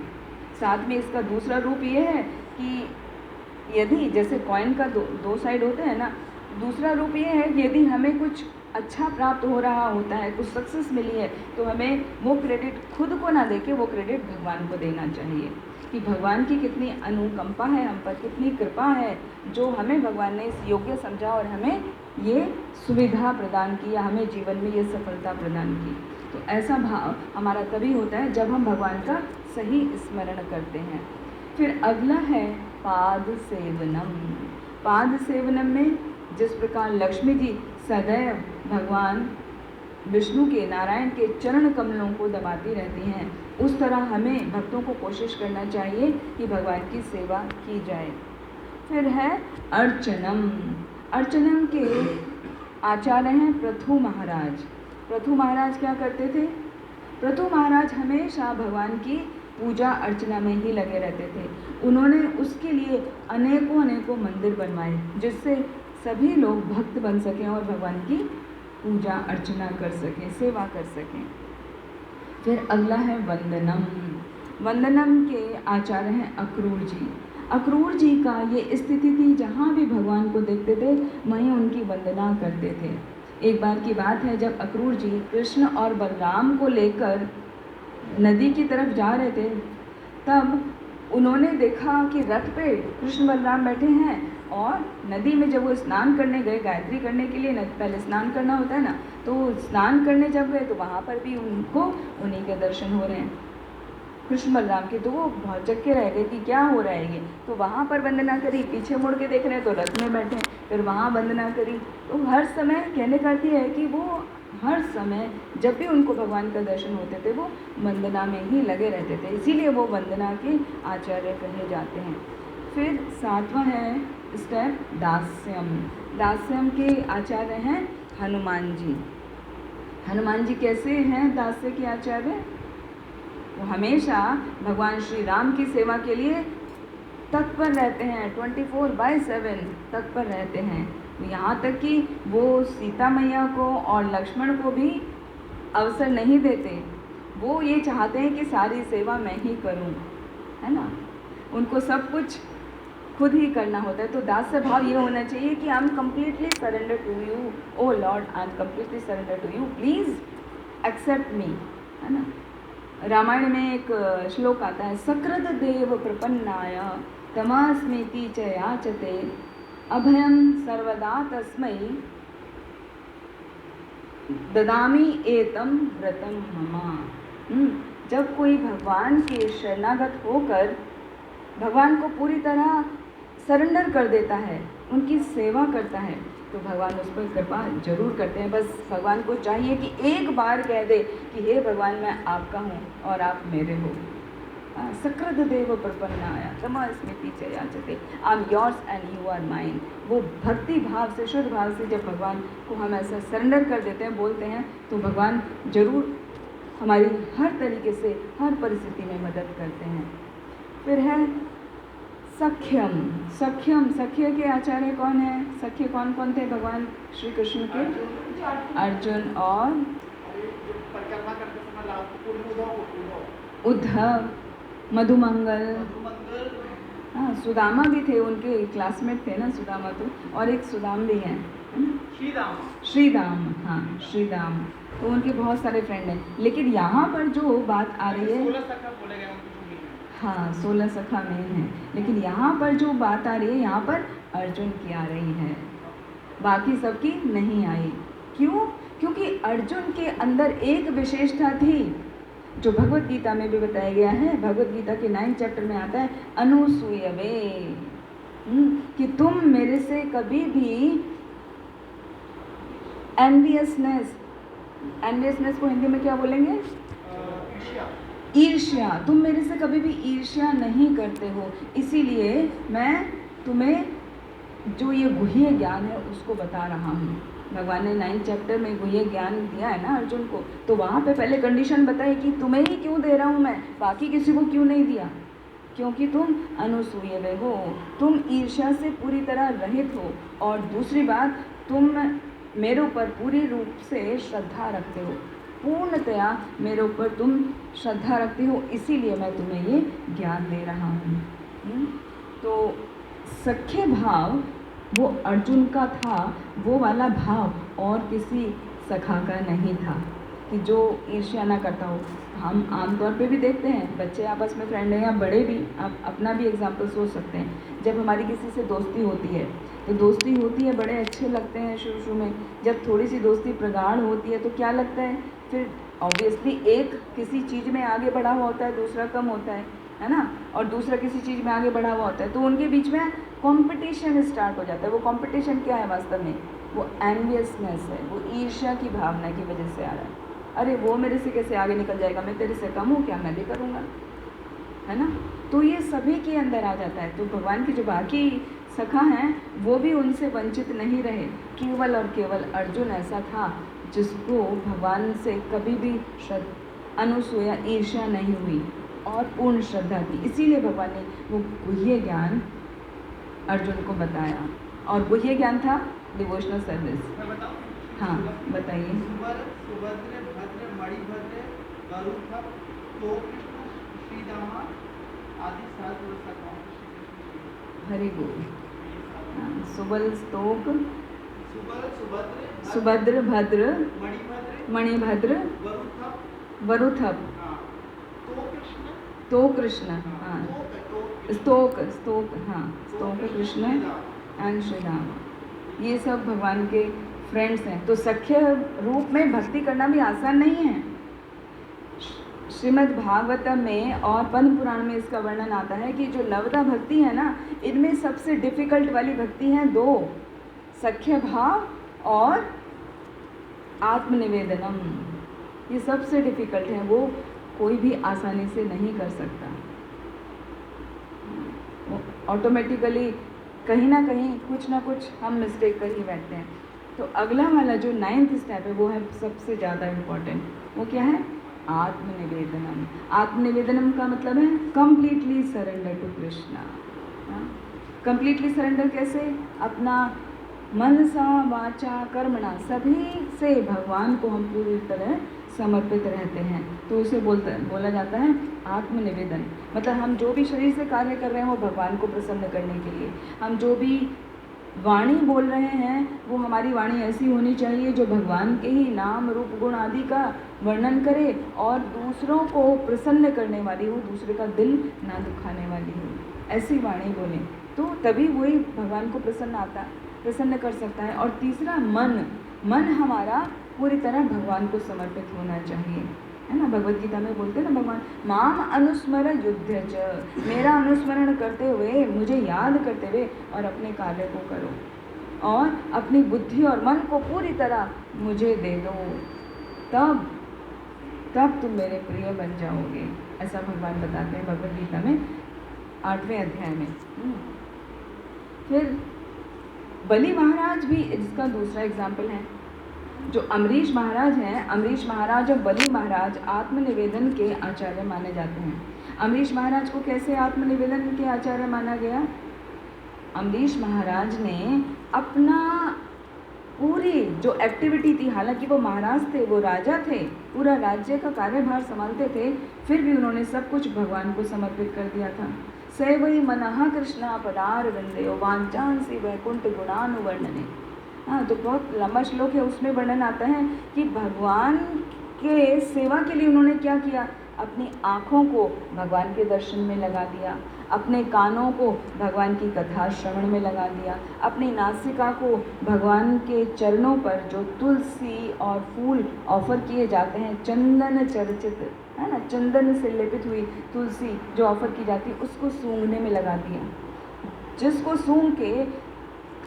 [SPEAKER 1] साथ में इसका दूसरा रूप ये है कि यदि जैसे कॉइन का दो साइड होते हैं ना, दूसरा रूप ये है कि यदि हमें कुछ अच्छा प्राप्त हो रहा होता है, कुछ सक्सेस मिली है, तो हमें वो क्रेडिट खुद को ना देके वो क्रेडिट भगवान को देना चाहिए कि भगवान की कितनी अनुकंपा है हम पर, कितनी कृपा है जो हमें भगवान ने इस योग्य समझा और हमें ये सुविधा प्रदान की या हमें जीवन में ये सफलता प्रदान की। तो ऐसा भाव हमारा तभी होता है जब हम भगवान का सही स्मरण करते हैं। फिर अगला है पाद सेवनम। पाद सेवनम में जिस प्रकार लक्ष्मी जी सदैव भगवान विष्णु के, नारायण के चरण कमलों को दबाती रहती हैं, उस तरह हमें भक्तों को कोशिश करना चाहिए कि भगवान की सेवा की जाए। फिर है अर्चनम। अर्चनम के आचार्य हैं पृथु महाराज। पृथु महाराज क्या करते थे? पृथु महाराज हमेशा भगवान की पूजा अर्चना में ही लगे रहते थे। उन्होंने उसके लिए अनेकों मंदिर बनवाए जिससे सभी लोग भक्त बन सकें और भगवान की पूजा अर्चना कर सकें, सेवा कर सकें। फिर अगला है वंदनम। वंदनम के आचार्य हैं अक्रूर जी। अक्रूर जी का ये स्थिति थी, जहाँ भी भगवान को देखते थे वहीं उनकी वंदना करते थे। एक बार की बात है जब अक्रूर जी कृष्ण और बलराम को लेकर नदी की तरफ जा रहे थे, तब उन्होंने देखा कि रथ पे कृष्ण बलराम बैठे हैं और नदी में जब वो स्नान करने गए, गायत्री करने के लिए पहले स्नान करना होता है ना, तो स्नान करने जब गए तो वहाँ पर भी उनको उन्हीं के दर्शन हो रहे हैं, कृष्ण बलराम के। तो वो बहुत चक्के रह गए कि क्या हो रहा है ये। तो वहाँ पर वंदना करी, पीछे मुड़ के देख रहे हैं तो रथ में बैठे, फिर वहाँ वंदना करी। तो हर समय कहने का अर्थ है कि वो हर समय जब भी उनको भगवान का दर्शन होते थे वो वंदना में ही लगे रहते थे, इसीलिए वो वंदना के आचार्य कहे जाते हैं। फिर सातवां है स्टेप दास्यम। दास्यम के आचार्य हैं हनुमान जी। हनुमान जी कैसे हैं दास्य के आचार्य? वो हमेशा भगवान श्री राम की सेवा के लिए तत्पर रहते हैं, 24/7 तत्पर रहते हैं। यहाँ तक कि वो सीता मैया को और लक्ष्मण को भी अवसर नहीं देते, वो ये चाहते हैं कि सारी सेवा मैं ही करूँ, है ना। उनको सब कुछ खुद ही करना होता है। तो दास्य भाव ये होना चाहिए कि I am completely surrender to you, O Lord, I am completely surrender to you, please accept me, है ना। रामायण में एक श्लोक आता है, सकृत देव प्रपन्नाय तमस्मीति च याचते अभयं सर्वदा तस्मै ददामि एतम व्रतम मम। जब कोई भगवान के शरणागत होकर भगवान को पूरी तरह सरेंडर कर देता है, उनकी सेवा करता है, तो भगवान उस पर कृपा जरूर करते हैं। बस भगवान को चाहिए कि एक बार कह दे कि हे भगवान, मैं आपका हूँ और आप मेरे हो। सकृत देव प्रपन्नाय तमस्मीति च याचते, I am yours and you are mine. वो भक्ति भाव से, शुद्ध भाव से जब भगवान को हम ऐसा सरेंडर कर देते हैं, बोलते हैं, तो भगवान जरूर हमारी हर तरीके से, हर परिस्थिति में मदद करते हैं। फिर है सख्यम। सख्यम, सख्य के आचार्य कौन है? सख्य कौन कौन थे भगवान श्री कृष्ण के? अर्जुन और उद्धव, मधुमंगल, हाँ, सुदामा भी थे, उनके क्लासमेट थे ना सुदामा, तो और एक सुदाम भी हैं, श्रीदाम, हाँ श्रीदाम। तो उनके बहुत सारे फ्रेंड हैं। लेकिन यहाँ पर जो बात आ रही है, 16 सखा बोले गए, हाँ 16 सखा में हैं, लेकिन यहाँ पर जो बात आ रही है, यहाँ पर अर्जुन की आ रही है, बाकी सबकी नहीं आई। क्यों? क्योंकि अर्जुन के अंदर एक विशेषता थी जो भगवत गीता में भी बताया गया है। भगवत गीता के 9 चैप्टर में आता है, अनुसूयवे, कि तुम मेरे से कभी भी एनवियसनेस, एनवियसनेस को हिंदी में क्या बोलेंगे? ईर्ष्या। तुम मेरे से कभी भी ईर्ष्या नहीं करते हो, इसीलिए मैं तुम्हें जो ये गुह्य ज्ञान है उसको बता रहा हूँ। भगवान ने 9th चैप्टर में गुह्य ज्ञान दिया है ना अर्जुन को, तो वहाँ पे पहले कंडीशन बताई कि तुम्हें ही क्यों दे रहा हूँ मैं, बाकी किसी को क्यों नहीं दिया, क्योंकि तुम अनुसूयवे हो, तुम ईर्ष्या से पूरी तरह रहित हो, और दूसरी बात तुम मेरे ऊपर पूरी रूप से श्रद्धा रखते हो, पूर्णतया मेरे ऊपर तुम श्रद्धा रखते हो, इसीलिए मैं तुम्हें ये ज्ञान दे रहा हूँ। तो सख्य भाव वो अर्जुन का था, वो वाला भाव और किसी सखा का नहीं था कि जो ईर्ष्या ना करता हो। हम आमतौर पे भी देखते हैं, बच्चे आपस में फ्रेंड हैं या बड़े भी, आप अपना भी एग्जाम्पल सोच सकते हैं। जब हमारी किसी से दोस्ती होती है तो दोस्ती होती है, बड़े अच्छे लगते हैं शुरू में। जब थोड़ी सी दोस्ती प्रगाढ़ होती है तो क्या लगता है, फिर ऑब्वियसली एक किसी चीज़ में आगे बढ़ा हुआ होता है, दूसरा कम होता है ना, और दूसरा किसी चीज़ में आगे बढ़ा हुआ होता है, तो उनके बीच में कंपटीशन स्टार्ट हो जाता है। वो कंपटीशन क्या है वास्तव में? वो एनवियसनेस है, वो ईर्ष्या की भावना की वजह से आ रहा है। अरे वो मेरे से कैसे आगे निकल जाएगा, मैं तेरे से कम हूँ क्या, मैं भी करूँगा, है ना। तो ये सभी के अंदर आ जाता है। तो भगवान के जो बाकी सखा हैं वो भी उनसे वंचित नहीं रहे, केवल और केवल अर्जुन ऐसा था जिसको भगवान से कभी भी अनुसूया ईर्ष्या नहीं हुई और पूर्ण श्रद्धा थी। इसीलिए भगवान ने वो गुह्य ज्ञान अर्जुन को बताया, और गुह्य ज्ञान था डिवोशनल सर्विस। हाँ बताइए। हरि बोल। सुबल स्तोक सुभद्र भद्र मणिभद्र वरुथप तो कृष्ण, हाँ स्तोक स्तोक, हाँ स्तोक कृष्ण एंड श्री राम, ये सब भगवान के फ्रेंड्स हैं। तो सख्य रूप में भक्ति करना भी आसान नहीं है। श्रीमद् भागवतम में और पद्म पुराण में इसका वर्णन आता है कि जो नवदा भक्ति है ना, इनमें सबसे डिफ़िकल्ट वाली भक्ति हैं दो, सख्य भाव और आत्मनिवेदनम। ये सबसे डिफ़िकल्ट है, वो कोई भी आसानी से नहीं कर सकता। ऑटोमेटिकली कहीं ना कहीं कुछ ना कुछ हम मिस्टेक कर ही बैठते हैं। तो अगला वाला जो 9th स्टेप है वो है सबसे ज़्यादा इम्पॉर्टेंट। वो क्या है? आत्मनिवेदनम। आत्मनिवेदनम का मतलब है completely surrender to Krishna. Completely surrender कैसे? अपना मन सा वाचा कर्मणा सभी से भगवान को हम पूरी तरह समर्पित रहते हैं, तो उसे बोला जाता है आत्मनिवेदन। मतलब हम जो भी शरीर से कार्य कर रहे हैं वो भगवान को प्रसन्न करने के लिए, हम जो भी वाणी बोल रहे हैं वो हमारी वाणी ऐसी होनी चाहिए जो भगवान के ही नाम रूप गुण आदि का वर्णन करे और दूसरों को प्रसन्न करने वाली हो, दूसरे का दिल ना दुखाने वाली हो, ऐसी वाणी बोलें तो तभी वही भगवान को प्रसन्न कर सकता है। और तीसरा मन हमारा पूरी तरह भगवान को समर्पित होना चाहिए, है ना। भगवद गीता में बोलते हैं ना भगवान, माम अनुस्मर युद्ध च, मेरा अनुस्मरण करते हुए, मुझे याद करते हुए और अपने कार्य को करो और अपनी बुद्धि और मन को पूरी तरह मुझे दे दो, तब तुम मेरे प्रिय बन जाओगे। ऐसा भगवान बताते हैं भगवद गीता में 8वें अध्याय में। फिर बलि महाराज भी इसका दूसरा एग्जाम्पल है। जो अमरीश महाराज हैं, अमरीश महाराज और बलि महाराज आत्मनिवेदन के आचार्य माने जाते हैं। अमरीश महाराज को कैसे आत्मनिवेदन के आचार्य माना गया? अमरीश महाराज ने अपना पूरी जो एक्टिविटी थी, हालांकि वो महाराज थे, वो राजा थे, पूरा राज्य का कार्यभार संभालते थे, फिर भी उन्होंने सब कुछ भगवान को समर्पित कर दिया था। सैवई मनः कृष्णा पदार वंदयो वांचांसी वैकुंठ गुणानुवर्णने। हाँ, तो बहुत लंबा श्लोक है, उसमें वर्णन आता है कि भगवान के सेवा के लिए उन्होंने क्या किया, अपनी आँखों को भगवान के दर्शन में लगा दिया, अपने कानों को भगवान की कथा श्रवण में लगा दिया, अपनी नासिका को भगवान के चरणों पर जो तुलसी और फूल ऑफर किए जाते हैं, चंदन चर्चित, है ना, चंदन से लेपित हुई तुलसी जो ऑफर की जाती है, उसको सूंघने में लगा दिया, जिसको सूंघ के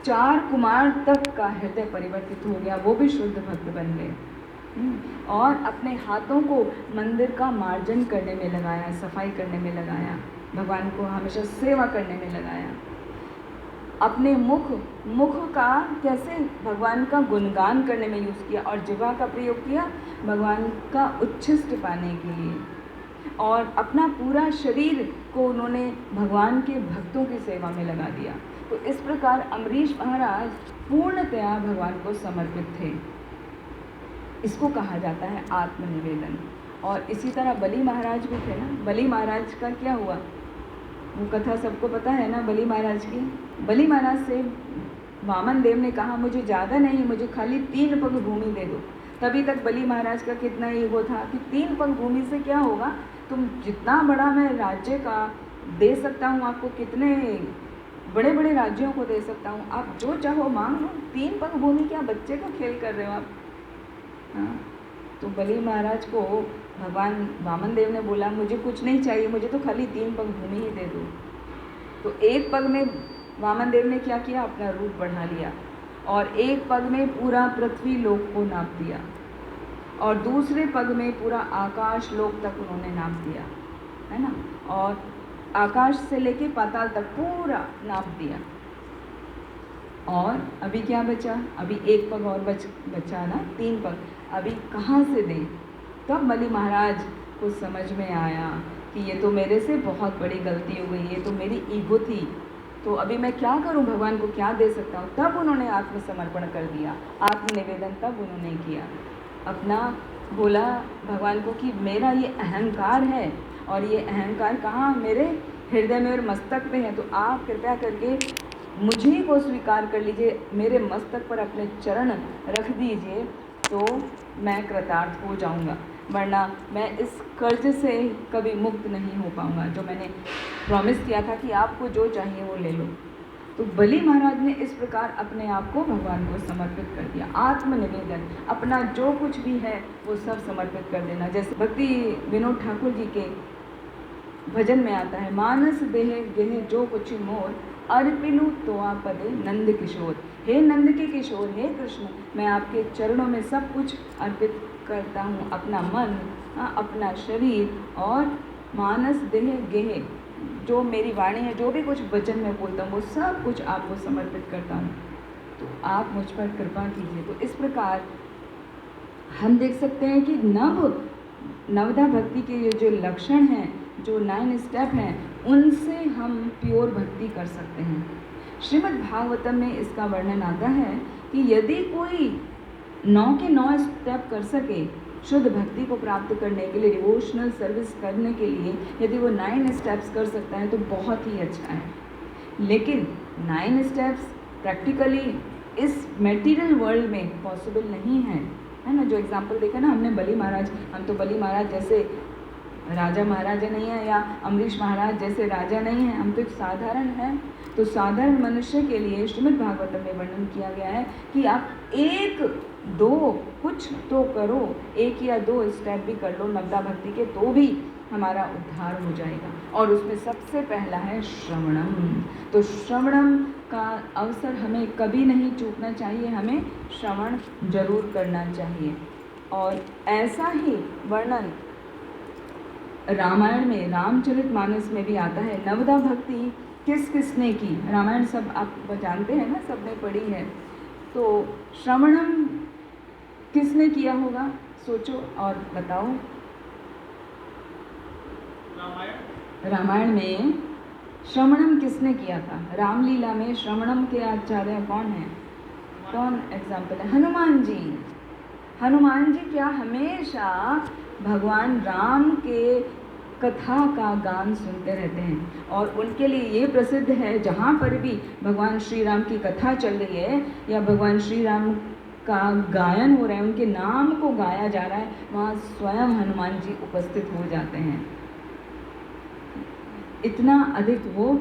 [SPEAKER 1] 4 कुमार तक का हृदय परिवर्तित हो गया, वो भी शुद्ध भक्त बन गए। और अपने हाथों को मंदिर का मार्जन करने में लगाया, सफाई करने में लगाया, भगवान को हमेशा सेवा करने में लगाया। अपने मुख का कैसे भगवान का गुणगान करने में यूज़ किया, और जिह्वा का प्रयोग किया भगवान का उच्छिष्ट पाने के लिए, और अपना पूरा शरीर को उन्होंने भगवान के भक्तों की सेवा में लगा दिया। तो इस प्रकार अम्बरीश महाराज पूर्णतया भगवान को समर्पित थे। इसको कहा जाता है आत्मनिवेदन। और इसी तरह बलि महाराज भी थे ना। बलि महाराज का क्या हुआ, वो कथा सबको पता है ना बलि महाराज की। बलि महाराज से वामन देव ने कहा मुझे ज़्यादा नहीं, मुझे खाली 3 पग भूमि दे दो। तभी तक बलि महाराज का कितना ईगो था कि 3 पग भूमि से क्या होगा, तुम जितना बड़ा मैं राज्य का दे सकता हूँ आपको, कितने बड़े बड़े राज्यों को दे सकता हूँ, आप जो चाहो मांग लो। 3 पग भूमि क्या बच्चे का खेल कर रहे हो आप। हाँ, तो बलि महाराज को भगवान वामन देव ने बोला मुझे कुछ नहीं चाहिए, मुझे तो खाली 3 पग भूमि ही दे दो। तो 1 पग में वामन देव ने क्या किया, अपना रूप बढ़ा लिया, और 1 पग में पूरा पृथ्वी लोक को नाप दिया, और दूसरे पग में पूरा आकाश लोक तक उन्होंने नाप दिया, है ना। और आकाश से लेके पाताल तक पूरा नाप दिया। और अभी क्या बचा, अभी 1 पग और बचा ना, 3 पग अभी कहाँ से दें। तब बलि महाराज को समझ में आया कि ये तो मेरे से बहुत बड़ी गलती हो गई, ये तो मेरी ईगो थी, तो अभी मैं क्या करूं, भगवान को क्या दे सकता हूं। तब उन्होंने आत्मसमर्पण कर दिया, आत्मनिवेदन तब उन्होंने किया। अपना बोला भगवान को कि मेरा ये अहंकार है, और ये अहंकार कहाँ, मेरे हृदय में और मस्तक पे है, तो आप कृपया करके मुझे को स्वीकार कर लीजिए, मेरे मस्तक पर अपने चरण रख दीजिए, तो मैं कृतार्थ हो जाऊंगा, वरना मैं इस कर्ज से कभी मुक्त नहीं हो पाऊंगा, जो मैंने प्रॉमिस किया था कि आपको जो चाहिए वो ले लो। तो बलि महाराज ने इस प्रकार अपने आप को भगवान को समर्पित कर दिया। आत्मनिवेदन, अपना जो कुछ भी है वो सब समर्पित कर देना। जैसे भक्ति विनोद ठाकुर जी के भजन में आता है, मानस देह गेह जो कुछ मोर, अर्पिलु तो आपदे नंद किशोर। हे नंद के किशोर, हे कृष्ण, मैं आपके चरणों में सब कुछ अर्पित करता हूँ, अपना मन, अपना शरीर और मानस देह गेह, जो मेरी वाणी है, जो भी कुछ वचन में बोलता हूँ, वो सब कुछ आपको समर्पित करता हूँ, तो आप मुझ पर कृपा कीजिए। तो इस प्रकार हम देख सकते हैं कि नवदा भक्ति के ये जो लक्षण हैं, जो 9 स्टेप हैं, उनसे हम प्योर भक्ति कर सकते हैं। श्रीमद् भागवतम में इसका वर्णन आता है कि यदि कोई 9 के 9 स्टेप कर सके, शुद्ध भक्ति को प्राप्त करने के लिए, डिवोशनल सर्विस करने के लिए, यदि वो 9 स्टेप्स कर सकता है तो बहुत ही अच्छा है। लेकिन 9 स्टेप्स प्रैक्टिकली इस मटेरियल वर्ल्ड में पॉसिबल नहीं है ना। जो एग्जाम्पल देखा ना हमने बलि महाराज, हम तो बलि महाराज जैसे राजा महाराजा नहीं है, या अम्बरीश महाराज जैसे राजा नहीं है, हम तो एक साधारण हैं। तो साधारण मनुष्य के लिए श्रीमद् भागवतम में वर्णन किया गया है कि आप 1-2 कुछ तो करो, 1 या 2 स्टेप भी कर लो नवदा भक्ति के, तो भी हमारा उद्धार हो जाएगा। और उसमें सबसे पहला है श्रवणम। तो श्रवणम का अवसर हमें कभी नहीं चूकना चाहिए, हमें श्रवण जरूर करना चाहिए। और ऐसा ही वर्णन रामायण में, रामचरितमानस में भी आता है। नवदा भक्ति किस किसने की, रामायण सब आप जानते हैं ना, सबने पढ़ी है। तो श्रवणम किसने किया होगा, सोचो और बताओ। रामायण में श्रवणम किसने किया था? रामलीला में श्रवणम के आचार्य कौन है, कौन एग्जाम्पल है? हनुमान जी। हनुमान जी क्या हमेशा भगवान राम के कथा का गान सुनते रहते हैं, और उनके लिए ये प्रसिद्ध है, जहाँ पर भी भगवान श्री राम की कथा चल रही है या भगवान श्री राम का गायन हो रहा है, उनके नाम को गाया जा रहा है, वहाँ स्वयं हनुमान जी उपस्थित हो जाते हैं। इतना अधिक वो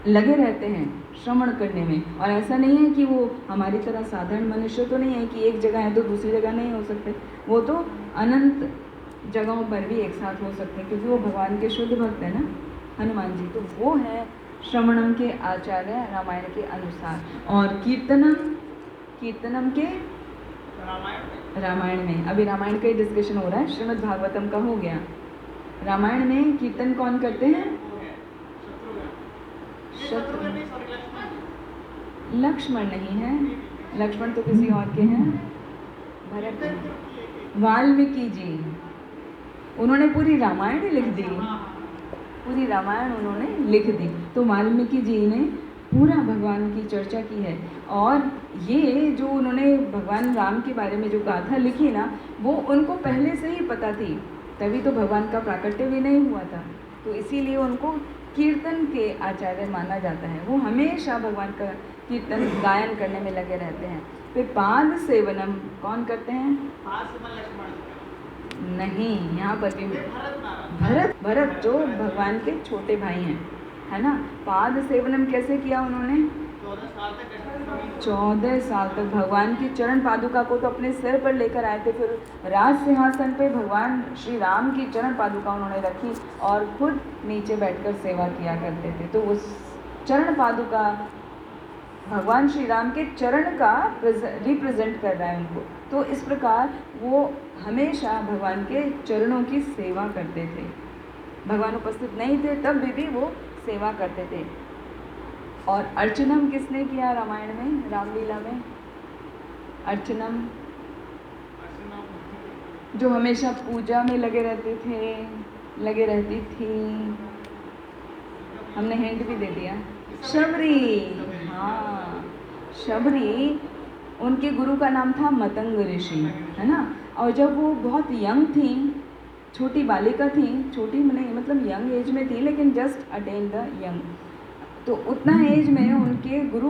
[SPEAKER 1] लगे रहते हैं श्रवण करने में। और ऐसा नहीं है कि वो हमारी तरह साधारण मनुष्य तो नहीं है कि एक जगह है तो दूसरी जगह नहीं हो सकते, वो तो अनंत जगहों पर भी एक साथ हो सकते हैं, क्योंकि वो भगवान के शुद्ध भक्त है ना हनुमान जी। तो वो है श्रवणम के आचार्य रामायण के अनुसार। और कीर्तनम के रामायण में अभी रामायण का ही डिस्कशन हो रहा है, श्रीमद् भागवतम का हो गया। रामायण में कीर्तन कौन करते हैं? लक्ष्मण नहीं है, लक्ष्मण तो किसी और के हैं, भरत। वाल्मीकि जी, उन्होंने पूरी रामायण ही लिख दी, पूरी रामायण उन्होंने लिख दी। तो वाल्मीकि जी ने पूरा भगवान की चर्चा की है, और ये जो उन्होंने भगवान राम के बारे में जो गाथा लिखी ना, वो उनको पहले से ही पता थी, तभी तो भगवान का प्राकट्य भी नहीं हुआ था। तो इसीलिए उनको कीर्तन के आचार्य माना जाता है। वो हमेशा भगवान का कीर्तन गायन करने में लगे रहते हैं। फिर पाद सेवनम कौन करते हैं? नहीं, यहाँ पर भी भरत जो भगवान के छोटे भाई हैं, है ना। पाद सेवनम कैसे किया उन्होंने? 14 साल तक भगवान की चरण पादुका को तो अपने सिर पर लेकर आए थे। फिर राज सिंहासन पे भगवान श्री राम की चरण पादुका उन्होंने रखी और खुद नीचे बैठकर सेवा किया करते थे। तो उस चरण पादुका भगवान श्री राम के चरण का रिप्रेजेंट कर रहा है उनको। तो इस प्रकार वो हमेशा भगवान के चरणों की सेवा करते थे। भगवान उपस्थित नहीं थे तब भी वो सेवा करते थे। और अर्चनम किसने किया रामायण में, रामलीला में? अर्चनम जो हमेशा पूजा में लगे रहते थे, लगे रहती थी, हमने हिंट भी दे दिया, शबरी। हाँ, शबरी, उनके गुरु का नाम था मतंग ऋषि, है ना। और जब वो बहुत यंग थी, छोटी बालिका थी, छोटी नहीं मतलब यंग एज में थी, लेकिन जस्ट अटेन द यंग, तो उतना एज में उनके गुरु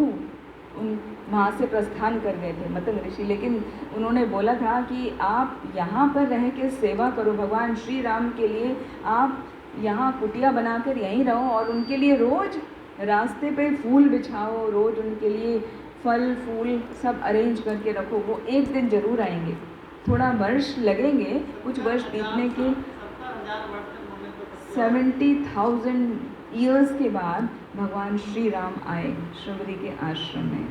[SPEAKER 1] वहाँ से प्रस्थान कर गए थे, मतंग ऋषि। लेकिन उन्होंने बोला था कि आप यहाँ पर रह के सेवा करो, भगवान श्री राम के लिए आप यहाँ कुटिया बनाकर यहीं रहो और उनके लिए रोज़ रास्ते पे फूल बिछाओ, रोज़ उनके लिए फल फूल सब अरेंज करके रखो, वो एक दिन ज़रूर आएंगे। थोड़ा वर्ष लगेंगे, कुछ वर्ष बीतने के, 70,000 ईयर्स के बाद भगवान श्री राम आए शबरी के आश्रम में।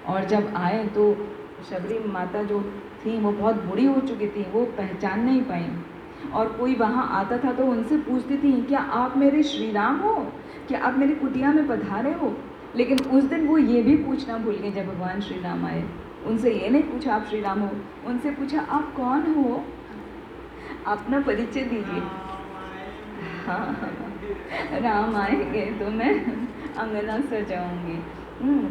[SPEAKER 1] और जब आए तो शबरी माता जो थी वो बहुत बूढ़ी हो चुकी थी, वो पहचान नहीं पाई। और कोई वहाँ आता था तो उनसे पूछती थी, क्या आप मेरे श्री राम हो, क्या आप मेरी कुटिया में पधारे हो? लेकिन उस दिन वो ये भी पूछना भूल गए जब भगवान श्री राम आए। उनसे ये नहीं पूछा आप श्री राम हो, उनसे पूछा आप कौन हो, अपना परिचय दीजिए। हाँ, राम आएंगे तो मैं अंगना सजाऊंगी।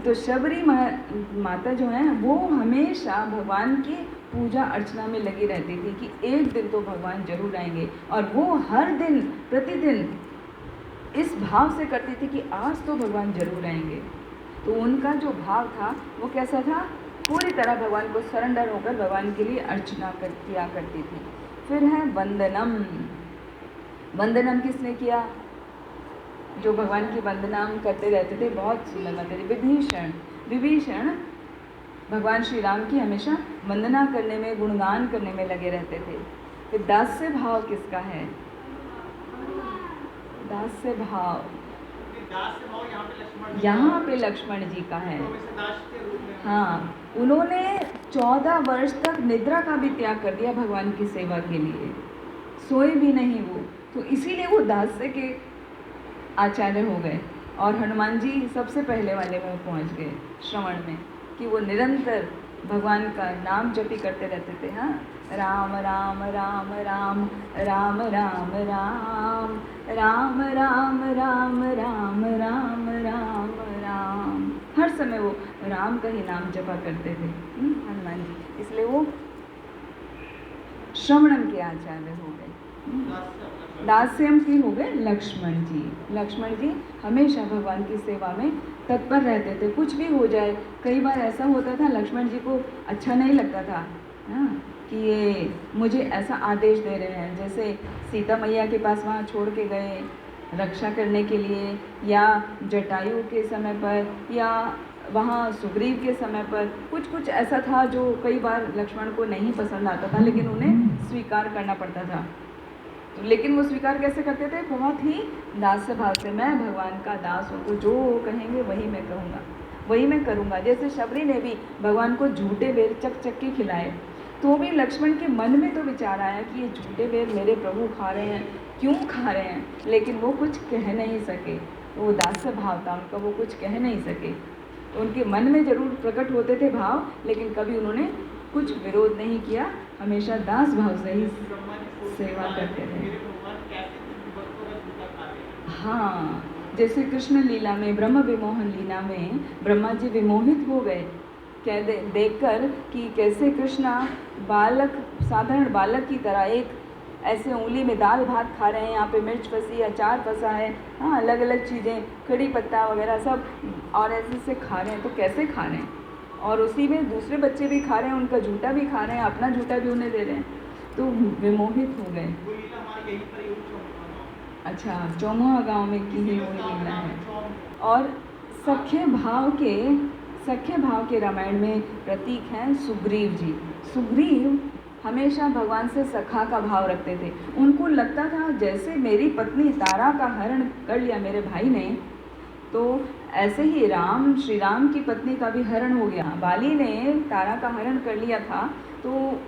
[SPEAKER 1] तो शबरी माता जो है वो हमेशा भगवान की पूजा अर्चना में लगी रहती थी कि एक दिन तो भगवान जरूर आएंगे। और वो हर दिन प्रतिदिन इस भाव से करती थी कि आज तो भगवान जरूर आएंगे। तो उनका जो भाव था वो कैसा था? पूरी तरह भगवान को सरेंडर होकर भगवान के लिए अर्चना किया करती थी। फिर है वंदनम। वंदनम किसने किया? जो भगवान की वंदना करते रहते थे, बहुत सुंदर मंदिर, विभीषण। विभीषण भगवान श्री राम की हमेशा वंदना करने में, गुणगान करने में लगे रहते थे। फिर दास्य भाव किसका है? दास्य भाव यहाँ पे लक्ष्मण जी का है। हाँ, उन्होंने 14 वर्ष तक निद्रा का भी त्याग कर दिया भगवान की सेवा के लिए, सोए भी नहीं वो। तो इसीलिए वो दास्य के आचार्य हो गए। और हनुमान जी सबसे पहले वाले में पहुंच गए श्रवण में, कि वो निरंतर भगवान का नाम जपी करते रहते थे। हाँ, राम राम राम राम राम राम राम राम राम राम राम राम राम राम, हर समय वो राम का ही नाम जपा करते थे हनुमान जी। इसलिए वो श्रवणम के आचार्य हो गए। दास्यम की हो गए लक्ष्मण जी। लक्ष्मण जी हमेशा भगवान की सेवा में तत्पर रहते थे, कुछ भी हो जाए। कई बार ऐसा होता था लक्ष्मण जी को अच्छा नहीं लगता था ना, कि ये मुझे ऐसा आदेश दे रहे हैं, जैसे सीता मैया के पास वहाँ छोड़ के गए रक्षा करने के लिए, या जटायु के समय पर, या वहाँ सुग्रीव के समय पर, कुछ कुछ ऐसा था जो कई बार लक्ष्मण को नहीं पसंद आता था, लेकिन उन्हें स्वीकार करना पड़ता था। तो लेकिन वो स्वीकार कैसे करते थे? बहुत ही दास्य भाव से, मैं भगवान का दास हूँ, तो जो कहेंगे वही मैं कहूँगा। वही मैं करूँगा। जैसे शबरी ने भी भगवान को झूठे बेर चक चक के खिलाए, तो भी लक्ष्मण के मन में तो विचार आया कि ये झूठे बेर मेरे प्रभु खा रहे हैं, क्यों खा रहे हैं, लेकिन वो कुछ कह नहीं सके। वो दास्य भाव था उनका, वो कुछ कह नहीं सके। तो उनके मन में जरूर प्रकट होते थे भाव, लेकिन कभी उन्होंने कुछ विरोध नहीं किया, हमेशा दास भाव से ही सेवा करते थे। हाँ, जैसे कृष्ण लीला में, ब्रह्म विमोहन लीला में ब्रह्मा जी विमोहित हो गए देखकर कि कैसे कृष्णा बालक, साधारण बालक की तरह एक ऐसे उंगली में दाल भात खा रहे हैं, यहाँ पे मिर्च फंसी, अचार फंसा है, हाँ अलग अलग चीज़ें, कड़ी पत्ता वगैरह सब, और ऐसे से खा रहे हैं, तो कैसे खा रहे हैं, और उसी में दूसरे बच्चे भी खा रहे हैं, उनका जूठा भी खा रहे हैं, अपना जूठा भी उन्हें दे रहे हैं, तो विमोहित हो गए। अच्छा, चौमुहा गांव में की ही वही लीला है। और सख्य भाव के रामायण में प्रतीक हैं सुग्रीव जी। सुग्रीव हमेशा भगवान से सखा का भाव रखते थे। उनको लगता था जैसे मेरी पत्नी तारा का हरण कर लिया मेरे भाई ने, तो ऐसे ही श्री राम की पत्नी का भी हरण हो गया। बाली ने तारा का हरण कर लिया था, तो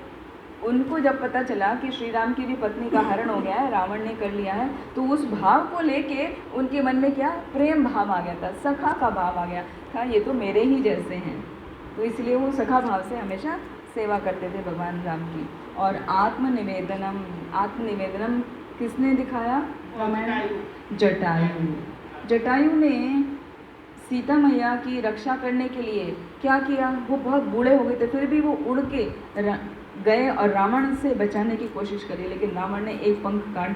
[SPEAKER 1] उनको जब पता चला कि श्री राम की भी पत्नी का हरण हो गया है, रावण ने कर लिया है, तो उस भाव को लेके उनके मन में क्या प्रेम भाव आ गया था, सखा का भाव आ गया था, ये तो मेरे ही जैसे हैं। तो इसलिए वो सखा भाव से हमेशा सेवा करते थे भगवान राम की। और आत्मनिवेदनम किसने दिखाया रामायण? जटायु ने सीता मैया की रक्षा करने के लिए क्या किया, वो बहुत बूढ़े हो गए थे, फिर भी वो उड़ के गए और रावण से बचाने की कोशिश करी, लेकिन रावण ने एक पंख काट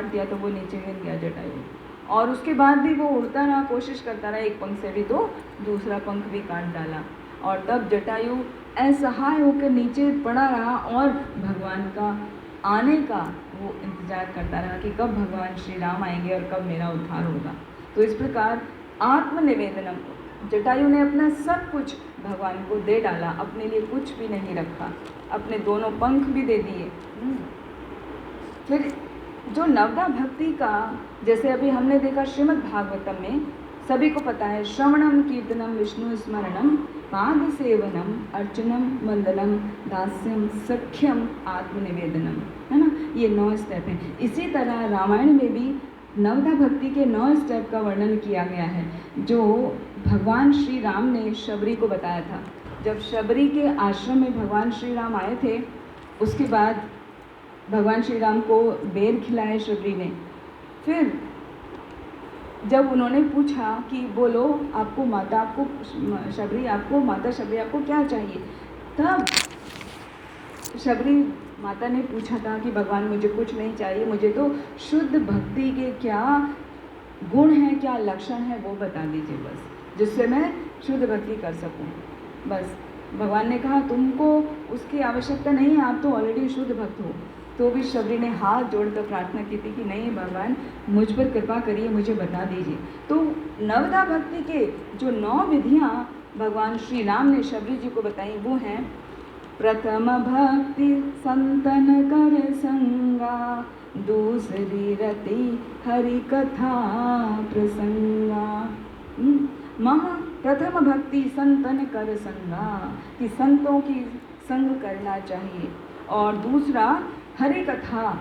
[SPEAKER 1] दिया तो वो नीचे गिर गया जटायु। और उसके बाद भी वो उड़ता रहा, कोशिश करता रहा, एक पंख से भी तो दूसरा पंख भी काट डाला। और तब जटायु असहाय होकर नीचे पड़ा रहा और भगवान का आने का वो इंतजार करता रहा कि कब भगवान श्री राम आएंगे और कब मेरा उद्धार होगा। तो इस प्रकार आत्मनिवेदनम, जटायु ने अपना सब कुछ भगवान को दे डाला, अपने लिए कुछ भी नहीं रखा, अपने दोनों पंख भी दे दिए। फिर जो नवदा भक्ति का, जैसे अभी हमने देखा श्रीमद् भागवतम में सभी को पता है, श्रवणम कीर्तनम विष्णु स्मरणम पाद सेवनम अर्चनम मंदलम दास्यम सख्यम आत्मनिवेदनम, है ना, ये 9 स्टेप हैं। इसी तरह रामायण में भी नवदा भक्ति के 9 स्टेप का वर्णन किया गया है, जो भगवान श्री राम ने शबरी को बताया था। जब शबरी के आश्रम में भगवान श्री राम आए थे, उसके बाद भगवान श्री राम को बेर खिलाए शबरी ने। फिर जब उन्होंने पूछा कि बोलो आपको माता शबरी आपको क्या चाहिए, तब शबरी माता ने पूछा था कि भगवान मुझे कुछ नहीं चाहिए, मुझे तो शुद्ध भक्ति के क्या गुण हैं, क्या लक्षण है वो बता दीजिए बस, जिससे मैं शुद्ध भक्ति कर सकूं। बस भगवान ने कहा तुमको उसकी आवश्यकता नहीं है, आप तो ऑलरेडी शुद्ध भक्त हो। तो भी शबरी ने हाथ जोड़कर प्रार्थना की थी कि नहीं भगवान मुझ पर कृपा करिए, मुझे बता दीजिए। तो नवदा भक्ति के जो 9 विधियाँ भगवान श्री राम ने शबरी जी को बताई, वो हैं प्रथम भक्ति संतन कर संगा, दूसरी रति हरि कथा प्रसंगा। प्रथम भक्ति संतन कर संगा, कि संतों की संग करना चाहिए। और दूसरा हरि कथा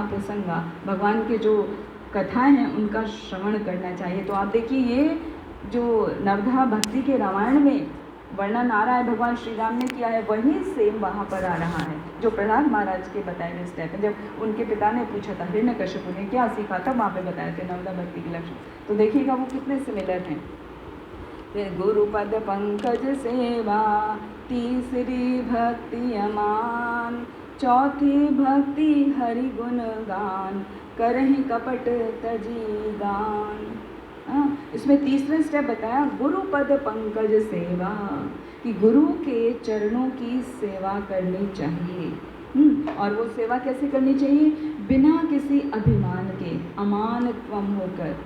[SPEAKER 1] प्रसंगा, भगवान के जो कथाएं हैं उनका श्रवण करना चाहिए। तो आप देखिए ये जो नवदा भक्ति के रामायण में वर्णन आ रहा है, भगवान श्री राम ने किया है, वही सेम वहाँ पर आ रहा है जो प्रहलाद महाराज के बताए हुए स्टेप है। जब उनके पिता ने पूछा था हिरण्यकश्यप ने क्या सीखा, तब वहाँ पे बताए थे नवदा भक्ति के लक्षण। तो देखिएगा वो कितने सिमिलर हैं। फिर गुरुपद पंकज सेवा, तीसरी भक्ति अमान, चौथी भक्ति हरि गुण गान, करहि कपट तजी गान। इसमें तीसरा स्टेप बताया गुरुपद पंकज सेवा, कि गुरु के चरणों की सेवा करनी चाहिए। और वो सेवा कैसे करनी चाहिए? बिना किसी अभिमान के, अमानत्वम होकर।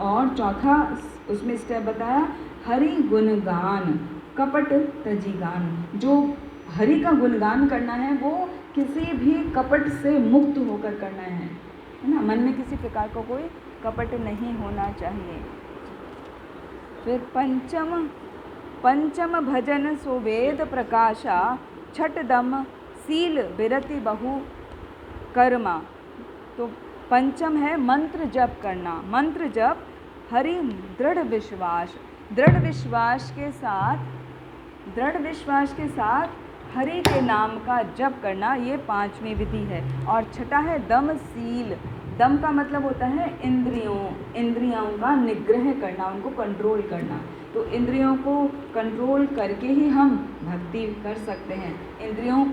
[SPEAKER 1] और चौथा उसमें स्टेप बताया हरि गुणगान, कपट तजीगान। जो हरि का गुणगान करना है वो किसी भी कपट से मुक्त होकर करना है ना, मन में किसी प्रकार का कोई कपट नहीं होना चाहिए। फिर पंचम भजन सो वेद प्रकाशा, छठ दम सील बिरति बहु कर्मा। तो पंचम है मंत्र जप करना। मंत्र जप हरि दृढ़ विश्वास के साथ हरि के नाम का जप करना, ये पांचवी विधि है। और छठा है दम सील। दम का मतलब होता है इंद्रियों का निग्रह करना, उनको कंट्रोल करना। तो इंद्रियों को कंट्रोल करके ही हम भक्ति कर सकते हैं। इंद्रियों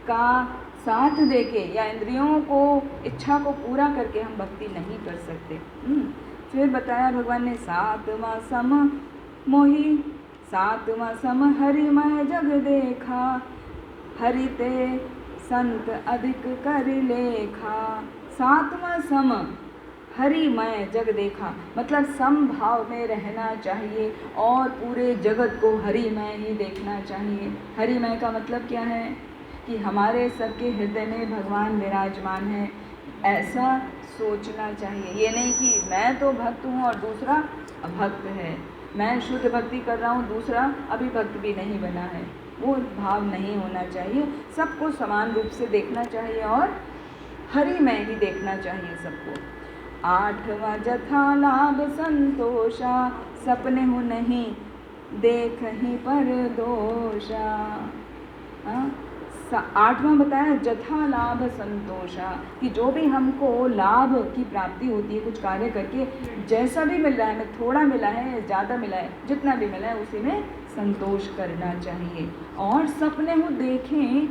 [SPEAKER 1] का साथ देके या इंद्रियों को इच्छा को पूरा करके हम भक्ति नहीं कर सकते। फिर बताया भगवान ने सातवां सम हरिमय जग देखा, हरिते संत अधिक कर लेखा। सातवां सम हरिमय जग देखा, मतलब समभाव में रहना चाहिए और पूरे जगत को हरिमय ही देखना चाहिए। हरिमय का मतलब क्या है कि हमारे सबके हृदय में भगवान विराजमान है, ऐसा सोचना चाहिए। ये नहीं कि मैं तो भक्त हूँ और दूसरा अभक्त है, मैं शुद्ध भक्ति कर रहा हूँ, दूसरा अभी भक्त भी नहीं बना है। वो भाव नहीं होना चाहिए। सबको समान रूप से देखना चाहिए और हरिमय ही देखना चाहिए सबको। आठवां जथा लाभ संतोषा, सपने हो नहीं देख ही पर दोषा। आठवां बताया जथा लाभ संतोषा, कि जो भी हमको लाभ की प्राप्ति होती है कुछ कार्य करके, जैसा भी मिल रहा है, थोड़ा मिला है ज़्यादा मिला है, जितना भी मिला है उसी में संतोष करना चाहिए। और सपने हो देखें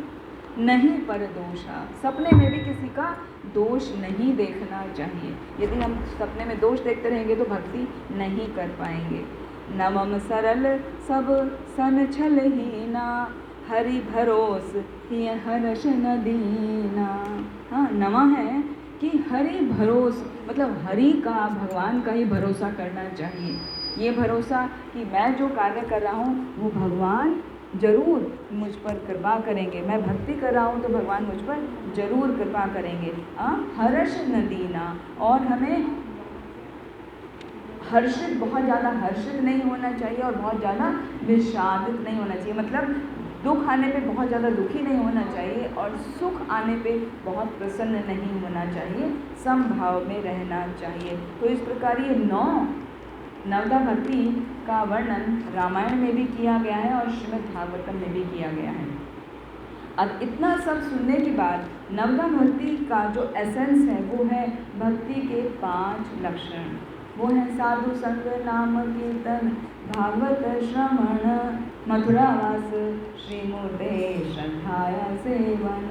[SPEAKER 1] नहीं पर दोषा, सपने में भी किसी का दोष नहीं देखना चाहिए। यदि हम सपने में दोष देखते रहेंगे तो भक्ति नहीं कर पाएंगे। नवम सरल सब सन छल हीना, हरि भरोस ये हर्ष न दीना। हाँ, नवा है कि हरि भरोस, मतलब हरि का, भगवान का ही भरोसा करना चाहिए। ये भरोसा कि मैं जो कार्य कर रहा हूँ वो भगवान जरूर मुझ पर कृपा करेंगे, मैं भक्ति कर रहा हूँ तो भगवान मुझ पर जरूर कृपा करेंगे। हर्ष न दीना, और हमें हर्षित, बहुत ज़्यादा हर्षित नहीं होना चाहिए और बहुत ज़्यादा विषादित नहीं होना चाहिए। मतलब दुख आने पे बहुत ज़्यादा दुखी नहीं होना चाहिए और सुख आने पे बहुत प्रसन्न नहीं होना चाहिए, समभाव में रहना चाहिए। तो इस प्रकार ये नवदा भक्ति का वर्णन रामायण में भी किया गया है और श्रीमद् भागवतम में भी किया गया है। अब इतना सब सुनने के बाद नवदा भक्ति का जो एसेंस है वो है भक्ति के 5 लक्षण। वो है साधु संग, नाम कीर्तन, भागवत श्रवण, मथुरावास, श्रीमूर्ते श्रद्धाय सेवन।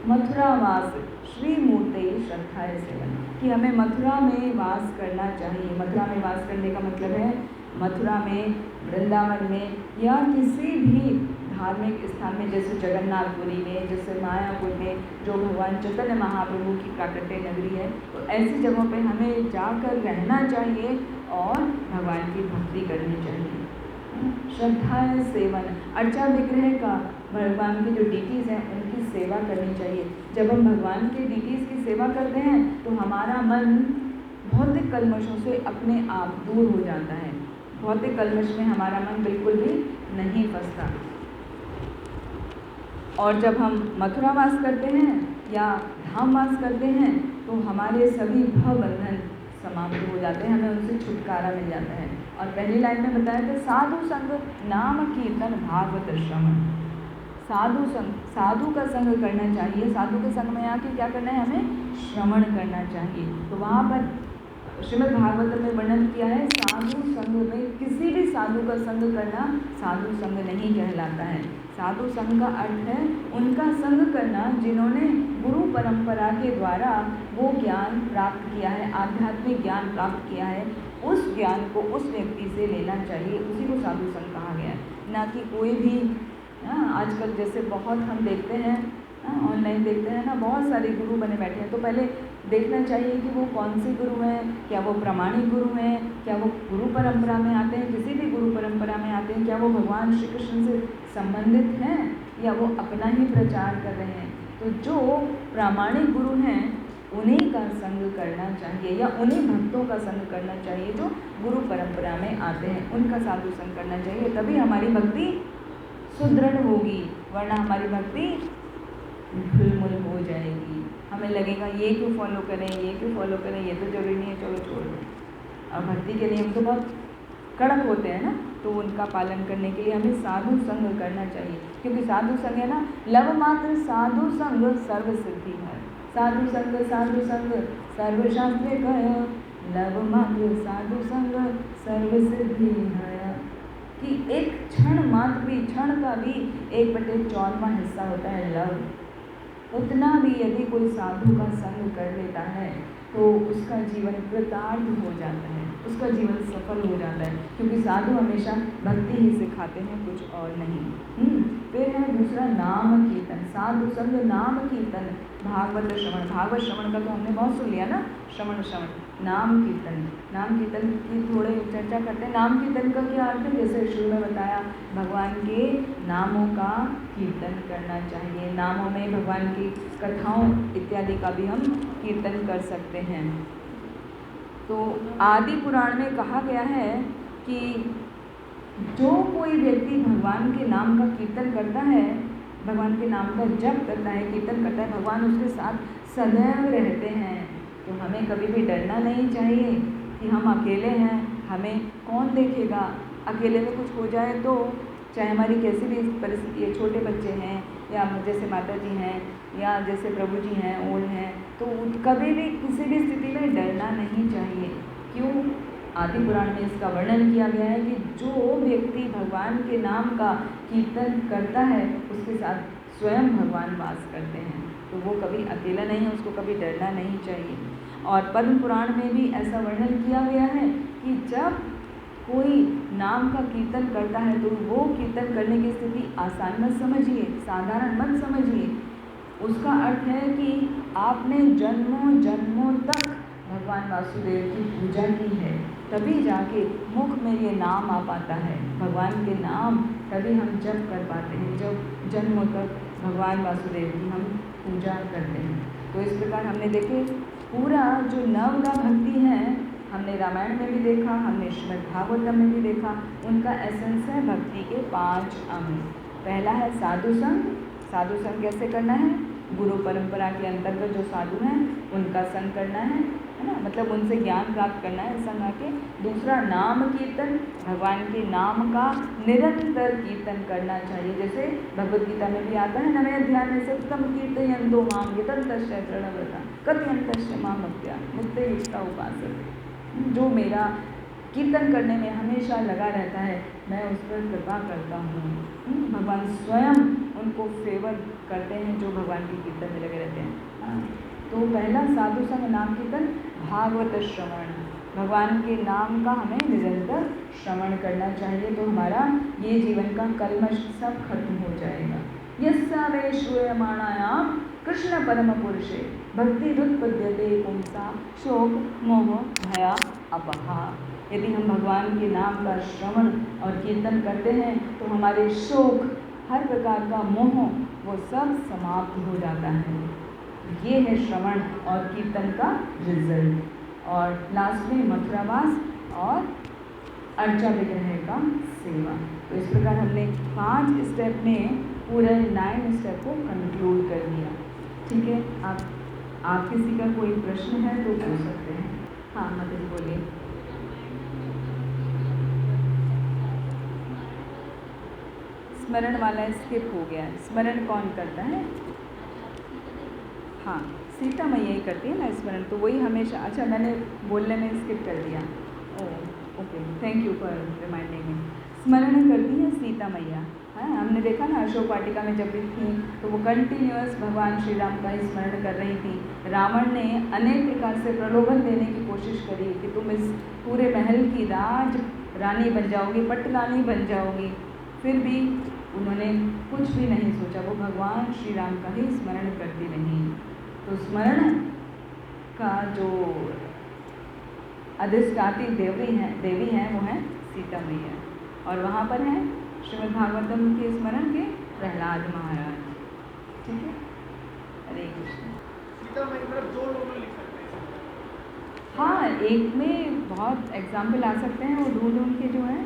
[SPEAKER 1] मथुरावास, श्रीमूर्ते श्रद्धाय सेवन, कि हमें मथुरा में वास करना चाहिए। मथुरा में वास करने का मतलब है मथुरा में, वृंदावन में, या किसी भी धार्मिक स्थान में, जैसे जगन्नाथपुरी में, जैसे मायापुर में, जो भगवान चैतन्य महाप्रभु की प्राकट्य नगरी है, तो ऐसी जगहों पे हमें जाकर रहना चाहिए और भगवान की भक्ति करनी चाहिए। श्रद्धा सेवन, अर्चा विग्रह का, भगवान की जो डिटीज़ हैं उनकी सेवा करनी चाहिए। जब हम भगवान के डिटीज़ की सेवा करते हैं तो हमारा मन भौतिक कल्मशों से अपने आप दूर हो जाता है। भौतिक कल्मश में हमारा मन बिल्कुल भी नहीं फंसता। और जब हम मथुरा वास करते हैं या धाम वास करते हैं तो हमारे सभी भवबंधन समाप्त हो जाते हैं, हमें उनसे छुटकारा मिल जाता है। और पहली लाइन में बताया था साधु संग, नाम कीर्तन, भागवत श्रवण। साधु संग, साधु का संग करना चाहिए। साधु के संग में आके क्या करना है, हमें श्रवण करना चाहिए। तो वहाँ पर श्रीमद् भागवत में वर्णन किया है, साधु संग में किसी भी साधु का संग करना साधु संग नहीं कहलाता है। साधु संग का अर्थ है उनका संग करना जिन्होंने गुरु परंपरा के द्वारा वो ज्ञान प्राप्त किया है, आध्यात्मिक ज्ञान प्राप्त किया है। उस ज्ञान को उस व्यक्ति से लेना चाहिए, उसी को साधु संग कहा गया है। ना कि कोई भी आजकल जैसे बहुत हम देखते हैं, ऑनलाइन देखते हैं ना, बहुत सारे गुरु बने बैठे हैं। तो पहले देखना चाहिए कि वो कौन से गुरु हैं, क्या वो प्रामाणिक गुरु हैं, क्या वो गुरु परंपरा में आते हैं, किसी भी गुरु परंपरा में आते हैं, क्या वो भगवान श्री कृष्ण से संबंधित हैं या वो अपना ही प्रचार कर रहे हैं। तो जो प्रामाणिक गुरु हैं उन्हीं का संग करना चाहिए या उन्हीं भक्तों का संग करना चाहिए जो गुरु परंपरा में आते हैं, उनका साधु संग करना चाहिए, तभी हमारी भक्ति सुदृढ़ होगी, वरना हमारी भक्ति ढुलमुल हो जाएगी। हमें लगेगा ये क्यों फॉलो करें, ये क्यों फॉलो करें, ये तो जरूरी नहीं है, चलो छोड़ दो। और भक्ति के नियम तो बहुत कड़क होते हैं ना, तो उनका पालन करने के लिए हमें साधु संग करना चाहिए, क्योंकि साधु संग है ना, लव मात्र साधु संग सर्व सिद्धि है। साधु संग सर्व शास्त्र कह, लव मात्र साधु संग सर्व सिद्धि है। कि एक क्षण मात्र भी, क्षण का भी 1/14वां हिस्सा होता है लव, उतना भी यदि कोई साधु का संग कर लेता है तो उसका जीवन कृतार्थ हो जाता है, उसका जीवन सफल हो जाता है, क्योंकि साधु हमेशा भक्ति ही सिखाते हैं, कुछ और नहीं। फिर है दूसरा नाम कीर्तन, साधु संग नाम कीर्तन, भागवत श्रवण। भागवत श्रवण का तो हमने बहुत सुन लिया ना, श्रवण। नाम कीर्तन की थोड़े चर्चा करते हैं। नाम कीर्तन का क्या अर्थ है? जैसे शुरू में बताया, भगवान के नामों का कीर्तन करना चाहिए, नामों में भगवान की कथाओं इत्यादि का भी हम कीर्तन कर सकते हैं। तो आदि पुराण में कहा गया है कि जो कोई व्यक्ति भगवान के नाम का कीर्तन करता है, भगवान के नाम का जप करता है, कीर्तन करता है, भगवान उसके साथ सदैव रहते हैं। तो हमें कभी भी डरना नहीं चाहिए कि हम अकेले हैं, हमें कौन देखेगा। अकेले में कुछ हो जाए तो चाहे हमारी कैसी भी परिस्थिति है, छोटे बच्चे हैं या जैसे माता जी हैं या जैसे प्रभु जी हैं, ओल्ड हैं, तो कभी भी किसी भी स्थिति में डरना नहीं चाहिए। क्यों? आदि पुराण में इसका वर्णन किया गया है कि जो व्यक्ति भगवान के नाम का कीर्तन करता है उसके साथ स्वयं भगवान वास करते हैं, तो वो कभी अकेला नहीं है, उसको कभी डरना नहीं चाहिए। और पद्म पुराण में भी ऐसा वर्णन किया गया है कि जब कोई नाम का कीर्तन करता है तो वो कीर्तन करने की स्थिति आसान मत समझिए, साधारण मत समझिए। उसका अर्थ है कि आपने जन्मों जन्मों तक भगवान वासुदेव की पूजा की है, तभी जाके मुख में ये नाम आ पाता है। भगवान के नाम तभी हम जप कर पाते हैं, जब जन्मों तक भगवान वासुदेव की हम पूजा करते हैं। तो इस प्रकार हमने देखे पूरा जो नवदा भक्ति है, हमने रामायण में भी देखा, हमने श्रीमद् भागवतम में भी देखा, उनका एसेंस है भक्ति के 5 अंग। पहला है साधु संग। साधु संग कैसे करना है? गुरु परंपरा के अंतर्गत जो साधु हैं उनका संग करना है ना, मतलब उनसे ज्ञान प्राप्त करना है संग आके। दूसरा नाम कीर्तन, भगवान के नाम का निरंतर कीर्तन करना चाहिए। जैसे भगवद गीता में भी आता है, 9वें अध्याय में सप्तम कीर्तयन्तो माम यतन्तश्च प्रणवता कथयन्तश्च माम भक्त्या मुक्तयुक्ता उपासते। जो मेरा कीर्तन करने में हमेशा लगा रहता है, मैं उस पर कृपा करता हूँ। भगवान स्वयं उनको फेवर करते हैं जो भगवान के कीर्तन में लगे रहते हैं। तो पहला साधु संग नाम कीर्तन, भागवत श्रवण, भगवान के नाम का हमें निरंतर श्रवण करना चाहिए, तो हमारा ये जीवन का कल्मश सब खत्म हो जाएगा। यस्यावे श्रूयमाणायां कृष्ण परम पुरुषे भक्ति रुत्पद्यते पुंसा शोक मोह भया अपहा। यदि हम भगवान के नाम का श्रवण और कीर्तन करते हैं तो हमारे शोक, हर प्रकार का मोह, वो सब समाप्त हो जाता है। ये है श्रवण और कीर्तन का रिजल्ट। और लास्ट में मथुरावास और अर्चा विग्रह का सेवा। तो इस प्रकार हमने 5 स्टेप में पूरे 9 स्टेप को कंक्लूड कर दिया। ठीक है, आप किसी का कोई प्रश्न है तो पूछ सकते हैं। हाँ माता जी बोलिए। स्मरण वाला स्किप हो गया। स्मरण कौन करता है? हाँ, सीता मैया ही करती है ना स्मरण, तो वही हमेशा। अच्छा, मैंने बोलने में स्किप कर दिया। Okay, thank you for reminding me. स्मरण करती है सीता मैया। हाँ, हमने देखा ना अशोक वाटिका में जब भी थी तो वो कंटिन्यूअस भगवान श्री राम का स्मरण कर रही थी। रावण ने अनेक प्रकार से प्रलोभन देने की कोशिश करी कि तुम इस पूरे महल की राज रानी बन जाओगी, पटरानी बन जाओगी, फिर भी उन्होंने कुछ भी नहीं सोचा, वो भगवान श्री राम का ही स्मरण करती रही। तो स्मरण का जो अधिष्ठात्री देवी हैं वो हैं सीता मैया, और वहाँ पर हैं श्रीमद् भागवतम के स्मरण के प्रहलाद महाराज। ठीक है, हरे कृष्ण।
[SPEAKER 2] एकदम मतलब जो लोग लिख सकते हैं।
[SPEAKER 1] हाँ, एक में बहुत एग्जाम्पल आ सकते हैं वो ढूंढ ढूंढ के जो है,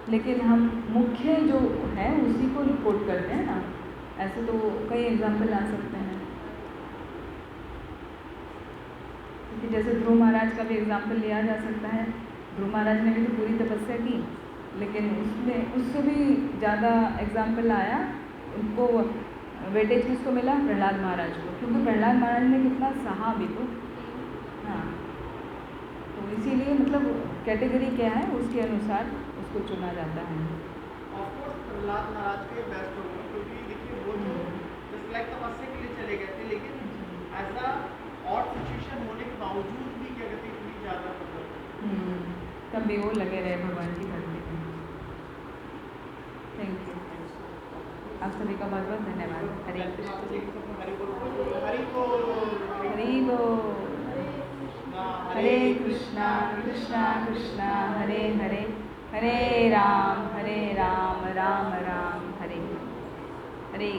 [SPEAKER 1] लेकिन हम मुख्य जो है उसी को कोट करते हैं ना। ऐसे तो कई एग्जाम्पल आ सकते हैं, क्योंकि जैसे ध्रुव महाराज का भी एग्जाम्पल लिया जा सकता है। ध्रुव महाराज ने भी तो पूरी तपस्या की, लेकिन उसमें उससे भी ज़्यादा एग्जाम्पल आया उनको। वेटेज किसको मिला? प्रहलाद महाराज को, क्योंकि प्रहलाद महाराज ने कितना सहा भी तो। हाँ, तो इसीलिए मतलब कैटेगरी क्या है उसके अनुसार उसको चुना जाता है।
[SPEAKER 2] ऑफकोर्स प्रहलाद महाराज के बेस्ट होंगे, क्योंकि देखिए वो जो जस्ट लाइक तपस्या के लिए चले गए थे, लेकिन ऐसा और सिचुएशन होने के बावजूद भी क्या कहते हैं इतनी ज़्यादा मतलब
[SPEAKER 1] तब भी वो लगे रहे भगवान की भक्ति में। थैंक यू, आप सभी का बहुत बहुत धन्यवाद। हरे कृष्ण।
[SPEAKER 2] हरि बोल।
[SPEAKER 1] हरि बोल। हरे कृष्णा कृष्णा कृष्णा हरे हरे, हरे राम राम राम हरे हरे। हरे